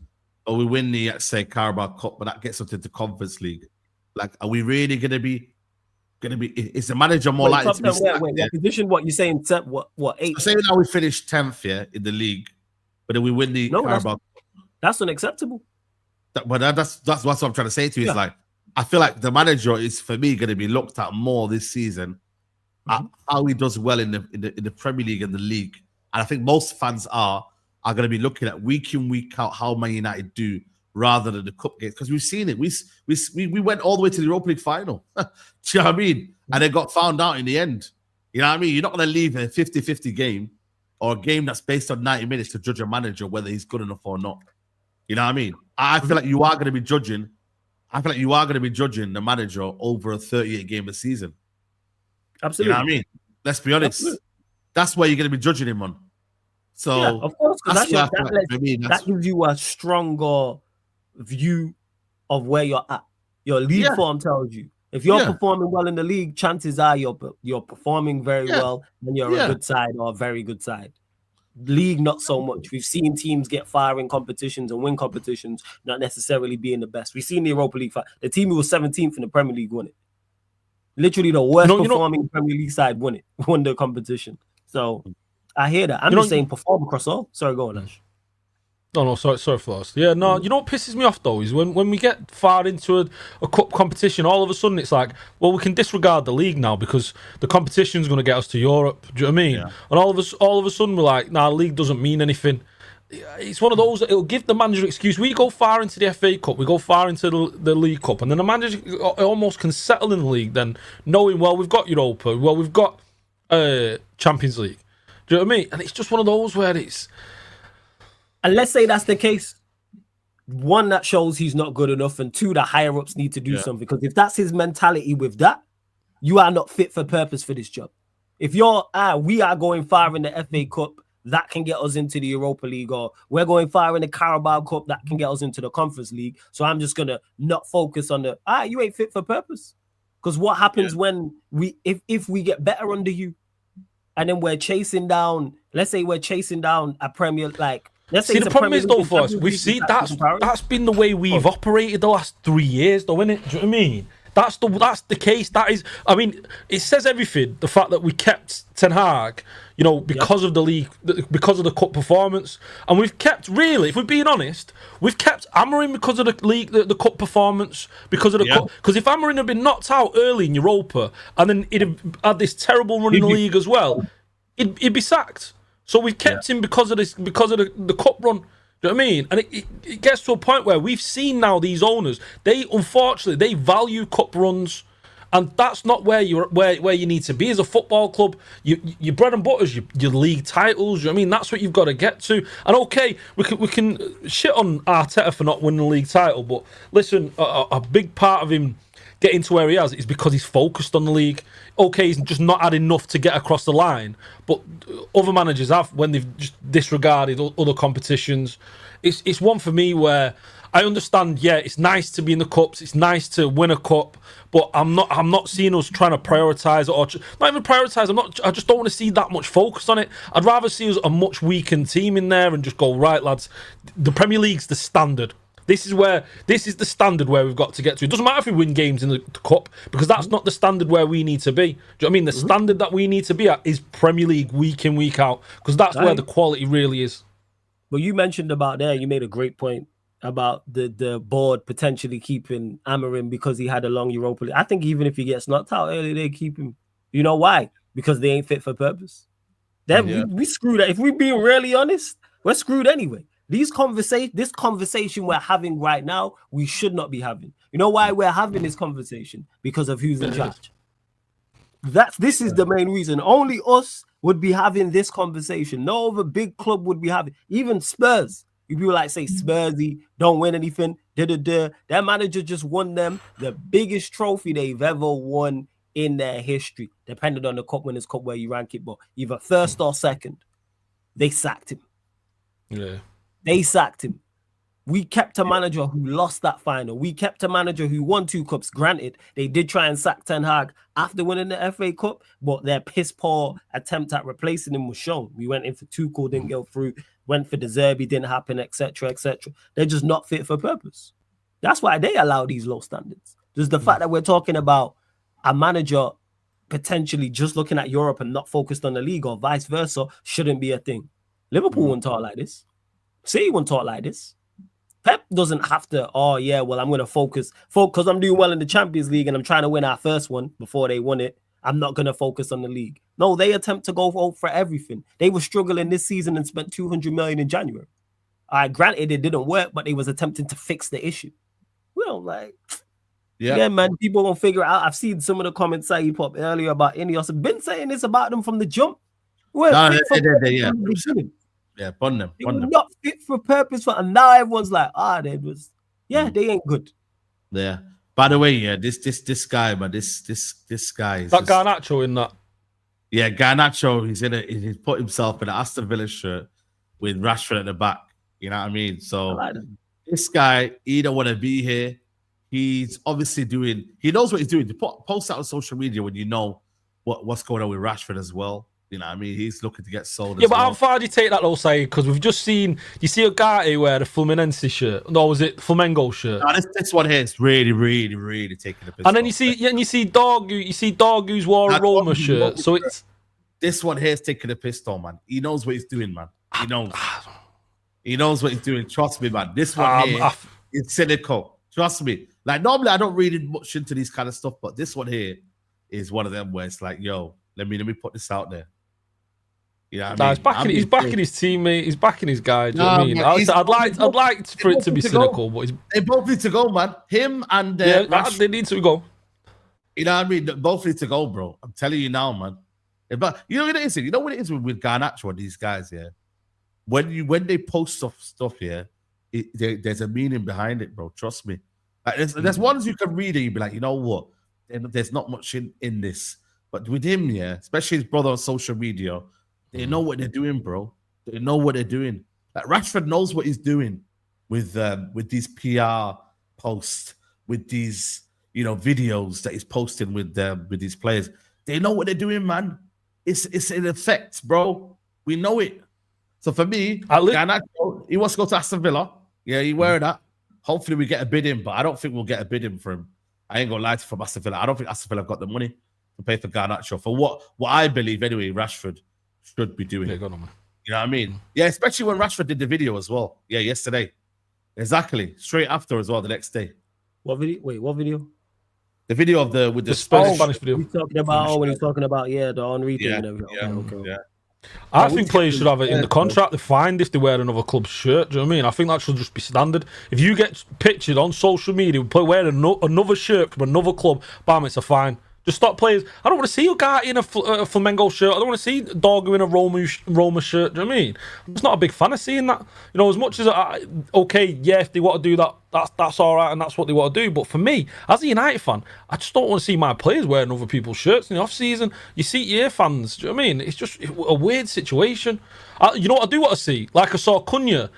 or we win the, say, Carabao Cup, but that gets us into Conference League. Are we really going to be? Is the manager more likely to be stacked? What position? What you saying? What 8? Say now we finish 10th in the league, but then we win the Carabao. That's unacceptable. That's what I'm trying to say to you. It's I feel like the manager is, for me, going to be looked at more this season at how he does well in the Premier League and the league. And I think most fans are going to be looking at week in, week out how Man United do, rather than the cup games, because we've seen it. We went all the way to the Europa League final. Do you know what I mean? And it got found out in the end. You know what I mean? You're not going to leave a 50-50 game or a game that's based on 90 minutes to judge a manager whether he's good enough or not. You know what I mean? I feel like you are going to be judging. I feel like you are going to be judging the manager over a 38 game a season. Absolutely. You know what I mean? Let's be honest. Absolutely. That's where you're going to be judging him on. So of course, that gives you a stronger view of where you're at. Your league form tells you. If you're performing well in the league, chances are you're performing very well, and you're a good side or a very good side. League, not so much. We've seen teams get far in competitions and win competitions, not necessarily being the best. We've seen the Europa League. The team who was 17th in the Premier League won it. Literally the worst performing Premier League side won the competition. So I hear that. I'm just saying perform across all. Sorry, go on, Ash. No, sorry, Floss. Yeah, no, you know what pisses me off though is when we get far into a cup competition, all of a sudden it's like, well, we can disregard the league now because the competition's going to get us to Europe. Do you know what I mean? Yeah. And all of a sudden we're like, nah, the league doesn't mean anything. It's one of those that it'll give the manager an excuse. We go far into the FA Cup, we go far into the League Cup, and then the manager almost can settle in the league then, knowing, well, we've got Europa, well, we've got Champions League. Do you know what I mean? And it's just one of those where it's... And let's say that's the case. One, that shows he's not good enough, and two, the higher ups need to do something. Because if that's his mentality with that, you are not fit for purpose for this job. If you're, we are going far in the FA Cup, that can get us into the Europa League, or we're going far in the Carabao Cup, that can get us into the Conference League. So I'm just gonna not focus on the you ain't fit for purpose. Because what happens when if we get better under you, and then we're chasing down, let's say we're chasing down a Premier, like, let's say the problem is though for us, we've seen that's been the way we've operated the last 3 years, though, isn't it? Do you know what I mean? That's the case. That is, I mean, it says everything. The fact that we kept Ten Hag, because of the league, because of the cup performance, and we've kept, really, if we're being honest, we've kept Amorim because of the league, the cup performance, because of the cup. Because if Amorim had been knocked out early in Europa, and then he'd had this terrible run in the league as well, he'd be sacked. So we've kept him because of the cup run. Do you know what I mean? And it gets to a point where we've seen now these owners, unfortunately they value cup runs, and that's not where you need to be as a football club. Your bread and butter's your league titles. You know what I mean? That's what you've got to get to. And okay, we can shit on Arteta for not winning the league title, but listen, a big part of him getting to where he has is because he's focused on the league. Okay, he's just not had enough to get across the line, but other managers have when they've just disregarded other competitions. It's one for me where I understand, it's nice to be in the cups, it's nice to win a cup, but I'm not seeing us trying to prioritise it, or not even prioritise. I just don't want to see that much focus on it. I'd rather see us a much weakened team in there and just go, right, lads, the Premier League's the standard. This is the standard where we've got to get to. It doesn't matter if we win games in the cup, because that's not the standard where we need to be. Do you know what I mean? The standard that we need to be at is Premier League week in, week out, because that's where the quality really is. Well, you mentioned about there, you made a great point about the board potentially keeping Amorim because he had a long Europa League. I think even if he gets knocked out early, they keep him. You know why? Because they ain't fit for purpose. We screwed. If we're being really honest, we're screwed anyway. This conversation we're having right now, we should not be having. You know why we're having this conversation? Because of who's in charge. This is the main reason. Only us would be having this conversation. No other big club would be having. Even Spurs. You people like say Spursy don't win anything. Their manager just won them the biggest trophy they've ever won in their history, depending on the Cup Winners' Cup where you rank it, but either first or second. They sacked him. Yeah. They sacked him. We kept a manager who lost that final. We kept a manager who won 2 cups. Granted, they did try and sack Ten Hag after winning the FA Cup, but their piss poor attempt at replacing him was shown. We went in for Tuchel, didn't go through. Went for De Zerbi, didn't happen, etc., etc. They're just not fit for purpose. That's why they allow these low standards. Just the fact that we're talking about a manager potentially just looking at Europe and not focused on the league, or vice versa, shouldn't be a thing. Liverpool wouldn't talk like this. City wouldn't talk like this. Pep doesn't have to, I'm going to focus because I'm doing well in the Champions League and I'm trying to win our first one before they won it. I'm not going to focus on the league. No, they attempt to go for everything. They were struggling this season and spent 200 million in January. Granted, it didn't work, but they was attempting to fix the issue. Well, yeah, man, people won't figure it out. I've seen some of the comments Saeed pop earlier about Ineos. I've been saying this about them from the jump. Yeah, bun them. They were not fit for purpose, and now everyone's like, they ain't good. Yeah. By the way, this guy, man, this guy is that Garnacho in that. Yeah, Garnacho. He's put himself in an Aston Villa shirt with Rashford at the back. You know what I mean? So this guy, he don't want to be here. He's obviously he knows what he's doing. To post out on social media when you know what's going on with Rashford as well. You know what I mean? He's looking to get sold. Yeah, but how far do you take that, though, Saeed? Because we've just seen, you see Ugarte wear the Fluminense shirt. No, was it Flamengo shirt? No, this one here is really, really, really taking a piss. And then you see Dog who's wore a Roma shirt. So it's this one here is taking a piss, though, man. He knows what he's doing, man. He knows. He knows what he's doing. Trust me, man. This one here is cynical. Trust me. Like, normally I don't read much into these kind of stuff, but this one here is one of them where it's like, yo, let me put this out there. You know what I mean? He's backing his teammate. He's backing his guy. Do you know what I mean? I'd like for it to be cynical, but they both need to go, man. Him and they need to go. You know what I mean? They both need to go, bro. I'm telling you now, man. But you know what it is? You know what it is with Garnacho and these guys, yeah? When they post stuff here, there's a meaning behind it, bro. Trust me. Like, there's ones you can read and you be like, you know what? There's not much in this. But with him, yeah, especially his brother on social media, they know what they're doing, bro. They know what they're doing. Like Rashford knows what he's doing with these PR posts, with these videos that he's posting with these players. They know what they're doing, man. It's in effect, bro. We know it. So for me, Garnacho, he wants to go to Aston Villa. Yeah, he wear that. Hopefully we get a bid in, but I don't think we'll get a bid in for him. I ain't gonna lie to you, from Aston Villa. I don't think Aston Villa have got the money to pay for Garnacho for what I believe anyway. Rashford should be doing. Yeah, go on, man. You know what I mean? Yeah, especially when Rashford did the video as well. Yeah, yesterday. Exactly. Straight after as well, the next day. What video? Wait, what video? The video of the Spanish video. When he's talking about the Henry thing and everything. Yeah. I think players should have it in the contract. They're fined if they wear another club's shirt. Do you know what I mean? I think that should just be standard. If you get pictured on social media wearing another shirt from another club, bam, it's a fine. Just stop players. I don't want to see a guy in a Flamengo shirt. I don't want to see Dorgu in a Roma shirt. Do you know what I mean? I'm just not a big fan of seeing that. As much as if they want to do that, that's all right, and that's what they want to do. But for me, as a United fan, I just don't want to see my players wearing other people's shirts in the off season. You see your fans. Do you know what I mean? It's just a weird situation. You know what I do want to see? Like I saw Cunha.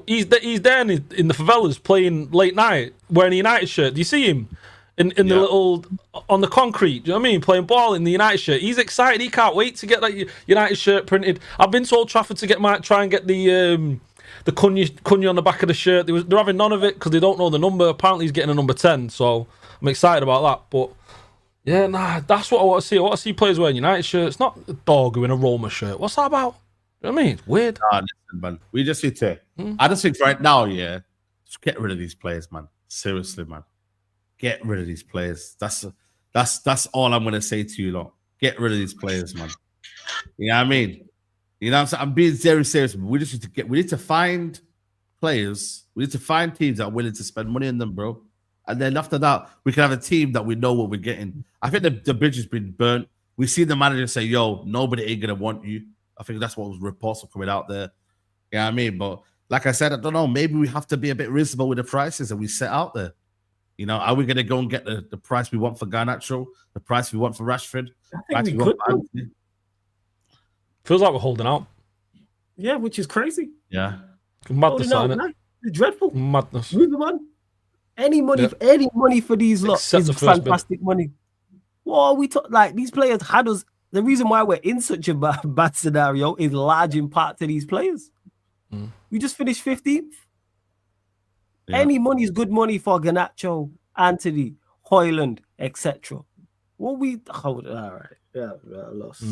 He's there in the favelas playing late night wearing a United shirt. Do you see him? In the little on the concrete, do you know what I mean? Playing ball in the United shirt. He's excited. He can't wait to get that United shirt printed. I've been to Old Trafford to try and get the Cunha on the back of the shirt. They're having none of it because they don't know the number. Apparently, he's getting a number 10, so I'm excited about that. But yeah, that's what I want to see. I want to see players wearing United shirts, not a dog in a Roma shirt. What's that about? You know what I mean? It's weird. Listen, man. We just need to. I just think right now, just get rid of these players, man. Seriously, man. Get rid of these players. That's all I'm gonna say to you, lot. Get rid of these players, man. You know what I mean? You know what I'm saying? I'm being very serious. We need to find players. We need to find teams that are willing to spend money on them, bro. And then after that, we can have a team that we know what we're getting. I think the bridge has been burnt. We see the manager say, yo, nobody ain't gonna want you. I think that's what was reports coming out there. You know what I mean? But like I said, I don't know. Maybe we have to be a bit reasonable with the prices that we set out there. Are we going to go and get the price we want for Garnacho, the price we want for Rashford? I think we could. Feels like we're holding out. Yeah, which is crazy. Yeah. Madness, it's dreadful. Madness. Move them on. Any money for these lots is fantastic money. Well, these players had us. The reason why we're in such a bad scenario is large in part to these players. We just finished 15th. Yeah. Any money is good money for Garnacho, Anthony, Højlund, etc. All right. Yeah, I lost.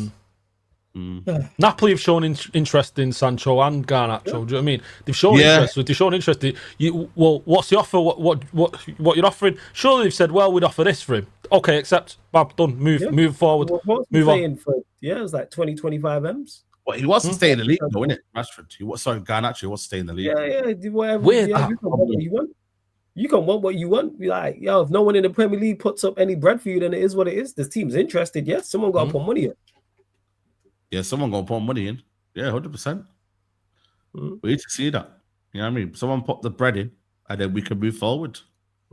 Napoli have shown interest in Sancho and Garnacho. Do you know what I mean? They've shown interest. So they've shown interest. What's the offer? What you're offering? Surely they've said, well, we'd offer this for him. Okay, accept. Bam, done. Move forward. Move on. It was like 20-25 M's. Well, he wants to stay in the league, though, isn't it? Rashford. Garnacho wants to stay in the league. Yeah. Whatever. Weird. You can want what you want. You can want what you want. Be like, if no one in the Premier League puts up any bread for you, then it is what it is. This team's interested. Yes, someone got to put money in. Yeah, someone got to put money in. Yeah, 100%. We need to see that. You know what I mean? Someone put the bread in, and then we can move forward.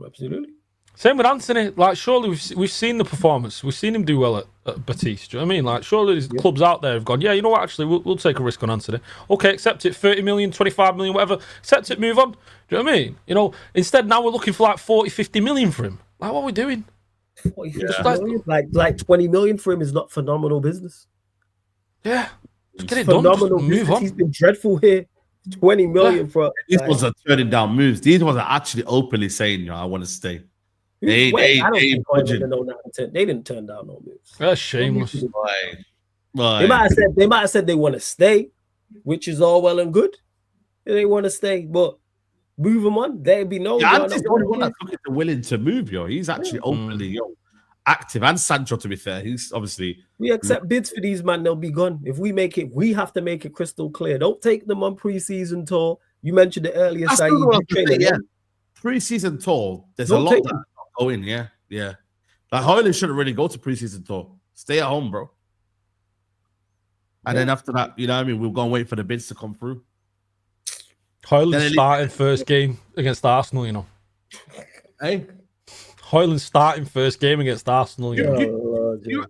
Absolutely. Same with Anthony. Like, surely we've seen the performance. We've seen him do well at Betis. Do you know what I mean? Like, surely there's clubs out there have gone, yeah, you know what? Actually, we'll take a risk on Anthony. Okay, accept it. 30 million, 25 million, whatever. Accept it. Move on. Do you know what I mean? Instead now we're looking for like 40, 50 million for him. Like, what are we doing? 40, 50 million? Like 20 million for him is not phenomenal business. Yeah, just get it done. Just move on. He's been dreadful here. 20 million for. These wasn't turning down moves. These ones are actually openly saying, I want to stay. They didn't turn down no moves. That's shameless. They might have said they want to stay, which is all well and good. They want to stay, but move them on. There'd be no. Yeah, Andy's the only one that's willing to move, yo. He's actually openly, active. And Sancho, to be fair, he's obviously. We accept bids for these, man. They'll be gone. If we make it, we have to make it crystal clear. Don't take them on pre-season tour. You mentioned it earlier, Saeed. Pre-season tour. There's a lot that not going. Yeah. Like Højlund shouldn't really go to pre-season tour. Stay at home, bro. And then after that, you know what I mean? We'll go and wait for the bids to come through. Højlund starting first game against Arsenal, you know. Hey? Højlund starting first game against Arsenal, you know.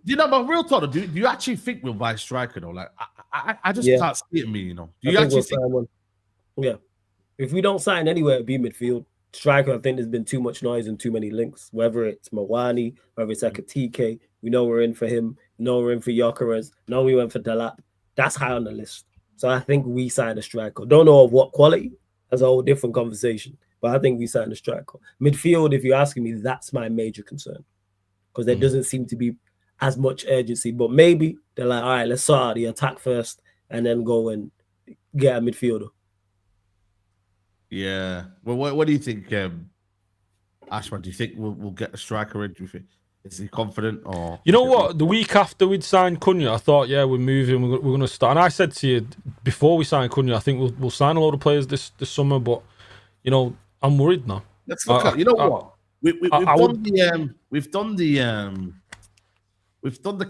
You know, but real talk, do you actually think we'll buy a striker, though? Like, I just can't see it, me, you know. Do you actually think one? Yeah. If we don't sign anywhere, it'll be midfield. Striker, I think there's been too much noise and too many links. Whether it's Muani, whether it's Ekitike, we know we're in for him. We know we're in for Gyökeres. No, we went for Delap. That's high on the list. So I think we signed a striker. Don't know of what quality. That's a whole different conversation. But I think we signed a striker. Midfield, if you're asking me, that's my major concern. Because there doesn't seem to be as much urgency. But maybe they're like, all right, let's start the attack first and then go and get a midfielder. Yeah. Well, what do you think, Ashman? Do you think we'll get a striker in? Do you think, is he confident? Or you know what? The week after we'd signed Cunha, I thought, yeah, we're moving. We're going to start. And I said to you before we signed Cunha, I think we'll sign a lot of players this summer. But you know, I'm worried now. Let's look at. You know what? We've done the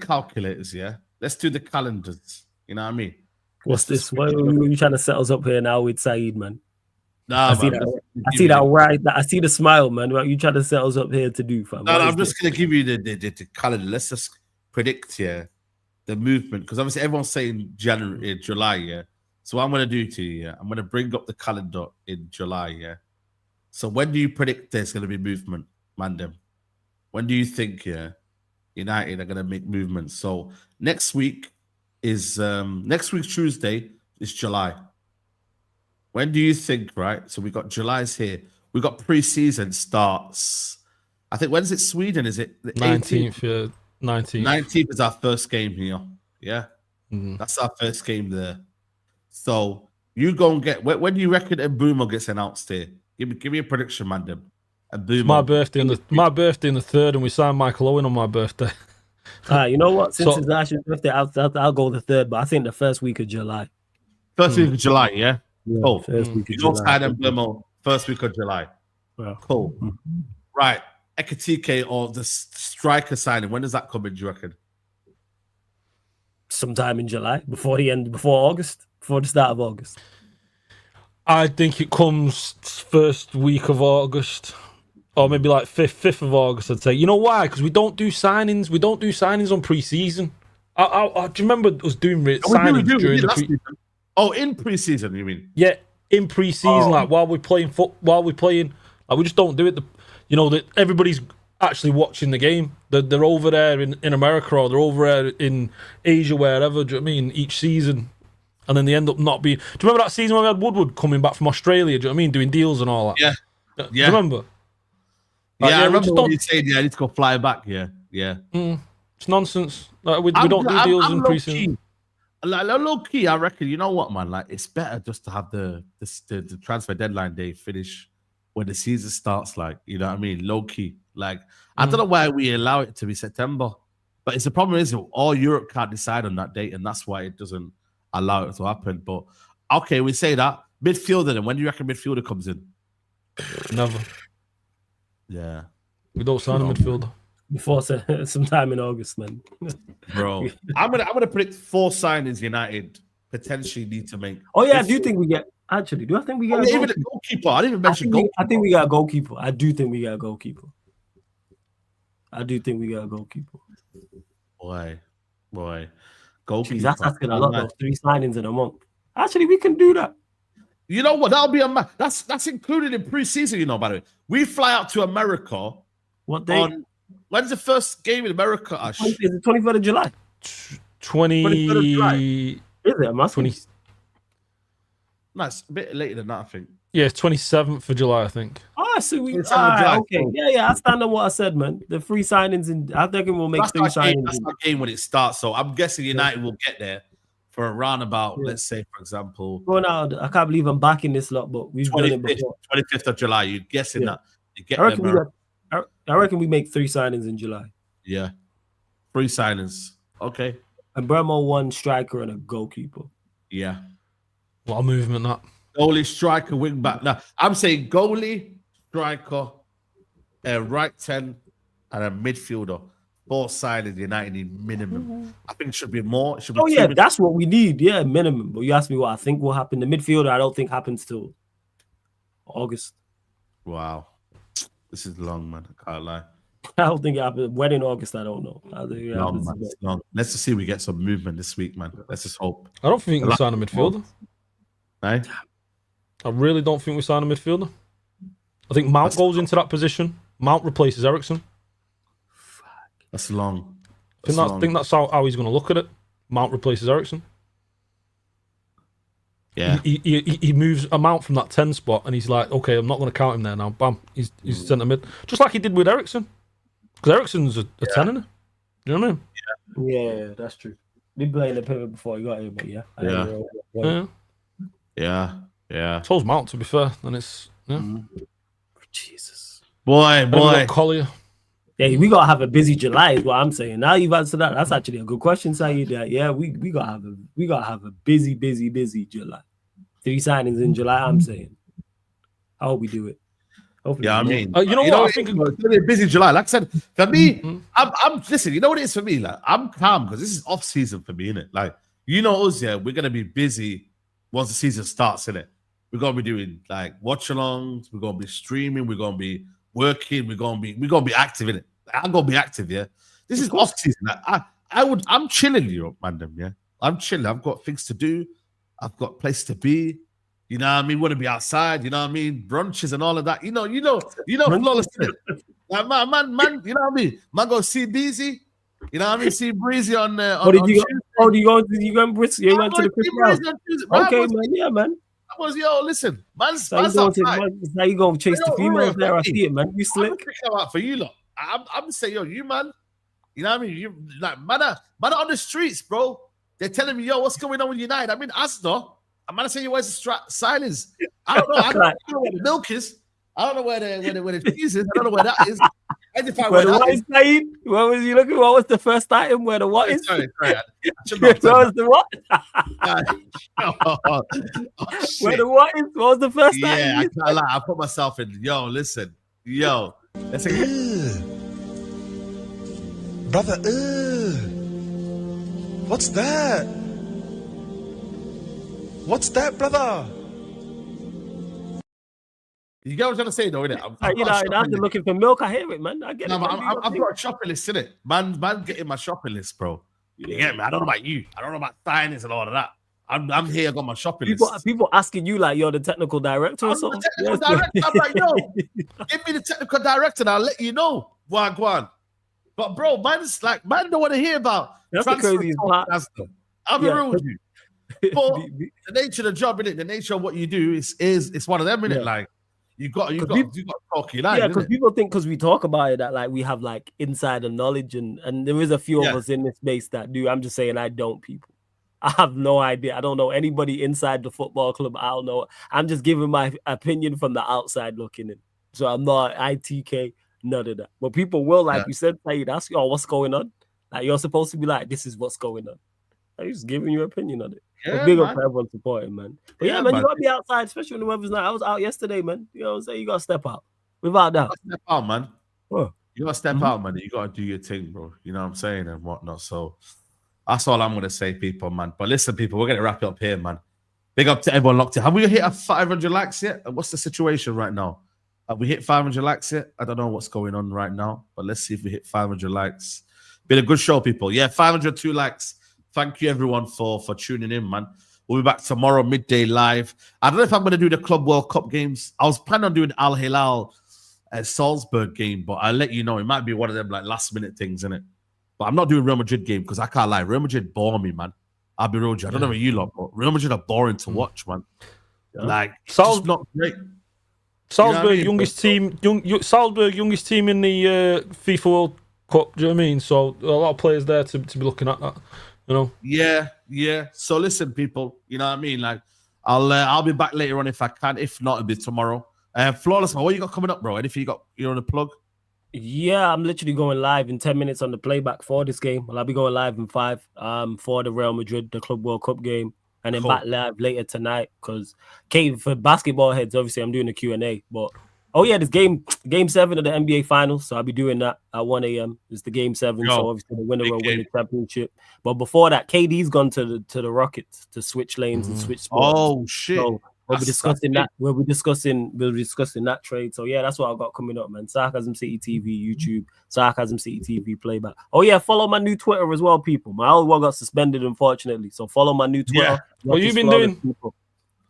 calculators. Yeah. Let's do the calendars. You know what I mean? What's this? What are you trying to set us up here now with Saeed, man? Nah, I see that right. I see the smile, man. What you trying to set us up here to do, fam? No, I'm just gonna give you the calendar. Let's just predict the movement, because obviously everyone's saying July, yeah. So what I'm gonna do to you, I'm gonna bring up the calendar in July, yeah. So when do you predict there's gonna be movement, Mandem? When do you think, United are gonna make movements? So next week's Tuesday is July. When do you think, right? So we got July's here. We got pre-season starts. I think, when's it Sweden? Is it the 19th? Yeah, 19th. 19th is our first game here. Yeah. That's our first game there. So you go and get, when do you reckon Mbeumo gets announced here? Give me a prediction, Mandem. My birthday on the 3rd, and we signed Michael Owen on my birthday. You know what? Since it's Ash's birthday, I'll go the 3rd, but I think the first week of July. First week of July, yeah? Yeah, cool. You don't sign Mbeumo first week of July. Yeah. Cool. Right. Ekitike or the striker signing, when does that come in, do you reckon? Sometime in July, before August, before the start of August. I think it comes first week of August, or maybe like 5th of August, I'd say. You know why? Because we don't do signings. We don't do signings on pre-season. Do you remember us doing signings during the pre-season? Oh, in pre-season, you mean? Yeah, in pre-season, like while we're playing, like we just don't do it. That everybody's actually watching the game. They're over there in America, or they're over there in Asia, wherever. Do you know what I mean? Each season, and then they end up not being. Do you remember that season when we had Woodward coming back from Australia? Do you know what I mean? Doing deals and all that. Yeah. Do you remember? I remember when you said, I need to go fly back. Yeah. It's nonsense. Like, we don't do deals in pre-season. Low key, I reckon. You know what, man? Like, it's better just to have the transfer deadline day finish when the season starts. Like, you know what I mean? Low key. Like, I don't know why we allow it to be September, but it's the problem is all Europe can't decide on that date, and that's why it doesn't allow it to happen. But okay, we say that midfielder. Then when do you reckon midfielder comes in? Never. Yeah, we don't sign a midfielder. Before sometime in August, man. Bro, I'm gonna predict 4 signings United potentially need to make. Oh yeah, I do think we get. Actually, do I think we get even a goalkeeper? I didn't even mention goalkeeper. I think we got a goalkeeper. I do think we got a goalkeeper. Boy, goalkeeper. Jeez, that's asking a lot. Those 3 signings in a month. Actually, we can do that. You know what? That'll be that's included in pre-season. You know, by the way, we fly out to America. What day? When's the first game in America, Ash? Is it 23rd of July? 23rd of July. Is it? Must 20. No, it's a bit later than that, I think. Yeah, 27th of July, I think. Oh, so we okay. Yeah, I stand on what I said, man. The 3 signings, I think we'll make 3 signings. That's our game when it starts. So I'm guessing United will get there for around about, let's say, for example, Going out, I can't believe I'm backing this lot, but we've done it before. 25th of July. You're guessing that. You get I reckon we make 3 signings in July. Yeah. 3 signings. Okay. And Bremo 1 striker and a goalkeeper. Yeah. A lot of movement, that. Goalie, striker, wing back. Now, I'm saying goalie, striker, a right 10, and a midfielder. 4 signings United need minimum. I think it should be more. It should be that's what we need. Yeah, minimum. But you asked me what I think will happen. The midfielder, I don't think happens till August. Wow. This is long, man. I can't lie. I don't think it happens. When in August, I don't know. I think it long, happens man. It's long. Let's just see if we get some movement this week, man. Let's just hope. I don't think we sign a midfielder. Eh? I really don't think we sign a midfielder. I think Mount goes into that position. Mount replaces Eriksen. That's long. I think that's how he's going to look at it. Mount replaces Eriksen. Yeah. He moves a Mount from that 10 spot, and he's like, okay, I'm not going to count him there now. Bam, he's centre mid, just like he did with Eriksen, because Eriksen's a 10, isn't he? You know what I mean? Yeah, that's true. Been playing the pivot before he got here, but Yeah. So's Mount, to be fair, and it's Jesus. Boy. Collier. Yeah, we gotta have a busy July, is what I'm saying. Now you've answered that. That's actually a good question, Saeed. Yeah, we gotta have a busy July. 3 signings in July. I'm saying. I hope we do it. Hopefully I mean, you know what? I think it's gonna be a busy July. Like I said, for me, I'm listen. You know what it is for me? Like I'm calm because this is off season for me, innit? Like us, we're gonna be busy once the season starts, innit? We're gonna be doing like watch-alongs. We're gonna be streaming. We're gonna be working. We're gonna be active in it. I'm gonna be active. Yeah, this is off season. I'm chilling, man. Yeah, I'm chilling. I've got things to do. I've got place to be. You know what I mean? Want to be outside. You know what I mean? Brunches and all of that. You know. Flawless. Like, man. You know what I mean? Man, go see Beezy. You know what I mean? See Breezy on. You going to Bristol? You went to the Chris. Okay, man. Yeah, man. Listen, man's how you gonna chase the females there? I see it, man. You slick. I'm out for you lot. I'm saying, you man. You know what I mean? You like man on the streets, bro. They're telling me, what's going on with United? I mean, Asda. I'm gonna say you where's the silence. I don't know. I don't know where the milk is. I don't know where the cheese is. I don't know where that is. Where was you looking? What was the first item? Where the what is? Sorry. Where was the what? Where the what is? What was the first item? Yeah, I can't lie. I put myself in. Listen. Let's say, brother. What's that? What's that, brother? You get what I'm trying to say, though, innit? After looking for milk, I hear it, man. I get it. I've got a shopping list, innit? Man, getting my shopping list, bro. You get me? I don't know about you. I don't know about signings and all of that. I'm here. I got my shopping list. People asking you like you're the technical director or something. I'm like, give me the technical director and I'll let you know. Go. But bro, man don't want to hear about. That's the craziest part. I'll be real with you. But the nature of the job, innit? The nature of what you do is one of them, innit? Like. You got to talk your line. Yeah, because people think because we talk about it that like we have like insider knowledge and there is a few of us in this space that do. I'm just saying I don't, people. I have no idea. I don't know anybody inside the football club. I don't know. I'm just giving my opinion from the outside looking in. So I'm not ITK, none of that. But people will, like you said, Saeed, ask you, what's going on? Like you're supposed to be like, this is what's going on. I'm just giving you an opinion on it. Yeah, big up for everyone supporting, man. But man, you gotta be outside, especially when the weather's nice. I was out yesterday, man. You know what I'm saying? You gotta step out. Without that. Step out, man. You gotta step out, man. You gotta do your thing, bro. You know what I'm saying? And whatnot. So that's all I'm gonna say, people, man. But listen, people, we're gonna wrap it up here, man. Big up to everyone locked in. Have we hit 500 likes yet? And what's the situation right now? Have we hit 500 likes yet? I don't know what's going on right now, but let's see if we hit 500 likes. Been a good show, people. Yeah, 502 likes. Thank you, everyone, for tuning in, man. We'll be back tomorrow, midday live. I don't know if I'm going to do the Club World Cup games. I was planning on doing Al Hilal Salzburg game, but I'll let you know. It might be one of them like last-minute things, innit? But I'm not doing Real Madrid game because I can't lie. Real Madrid bore me, man. I'll be real with you. I don't know about you lot, but Real Madrid are boring to watch, man. Like, it's not great. Salzburg, youngest team in the FIFA World Cup. Do you know what I mean? So a lot of players there to be looking at that. You know. Yeah. So listen, people. You know what I mean? Like, I'll be back later on if I can. If not, it'll be tomorrow. Flawless man, what you got coming up, bro? Anything you're on the plug? Yeah, I'm literally going live in 10 minutes on the playback for this game. Well, I'll be going live in 5 for the Real Madrid, the Club World Cup game, and then back live later tonight because for basketball heads, obviously I'm doing a Q&A. But there's game 7 of the NBA Finals, so I'll be doing that at 1 a.m. It's the game 7, so obviously the winner will win the championship. But before that, KD's gone to the Rockets to switch lanes and switch sports. Oh shit! So we'll be discussing that. We'll be discussing that trade. So yeah, that's what I've got coming up, man. Sarcasm City TV, YouTube, Sarcasm City TV playback. Oh yeah, follow my new Twitter as well, people. My old one got suspended, unfortunately. So follow my new Twitter. Yeah. What you been doing? People.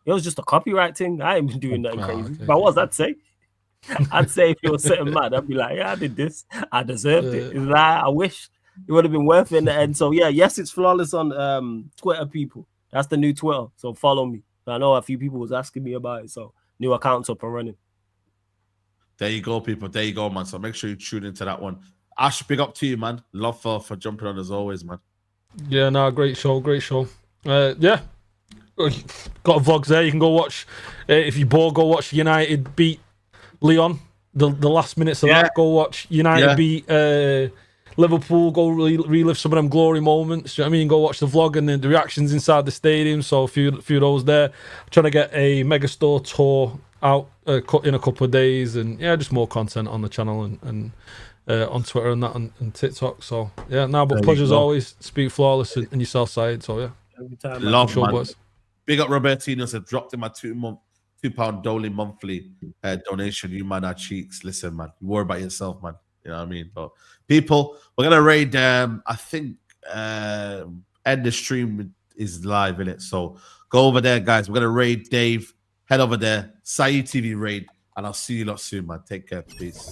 It was just a copyright thing. I ain't been doing nothing crazy. Okay. But what was I'd say? I'd say if you were sitting mad, I'd be like, yeah, I did this. I deserved it. It's like, I wish it would have been worth it in the end. So yeah, yes, it's Flawless on Twitter, people. That's the new Twitter. So follow me. I know a few people was asking me about it, so new accounts up and running. There you go, people. There you go, man. So make sure you tune into that one. Ash, big up to you, man. Love for jumping on as always, man. Yeah, no, great show. Yeah, got vlogs there. You can go watch. If you're bored, go watch United beat Leon. The last minutes of that. Go watch United beat Liverpool. Go relive some of them glory moments. You know what I mean? Go watch the vlog and then the reactions inside the stadium. So a few of those there. I'm trying to get a megastore tour out in a couple of days, and yeah, just more content on the channel and on Twitter and that and TikTok. So yeah, but pleasure as always. Speak Flawless and yourself, Saeed. So yeah, every time. Love, man. Boys. Big up Robertino said dropped in my £2 Dolly monthly donation. You man are cheeks. Listen, man, you worry about yourself, man. You know what I mean? But people, we're gonna raid. I think end the stream is live in it. So go over there, guys. We're gonna raid Dave. Head over there, Saeed TV raid, and I'll see you lot soon, man. Take care, peace.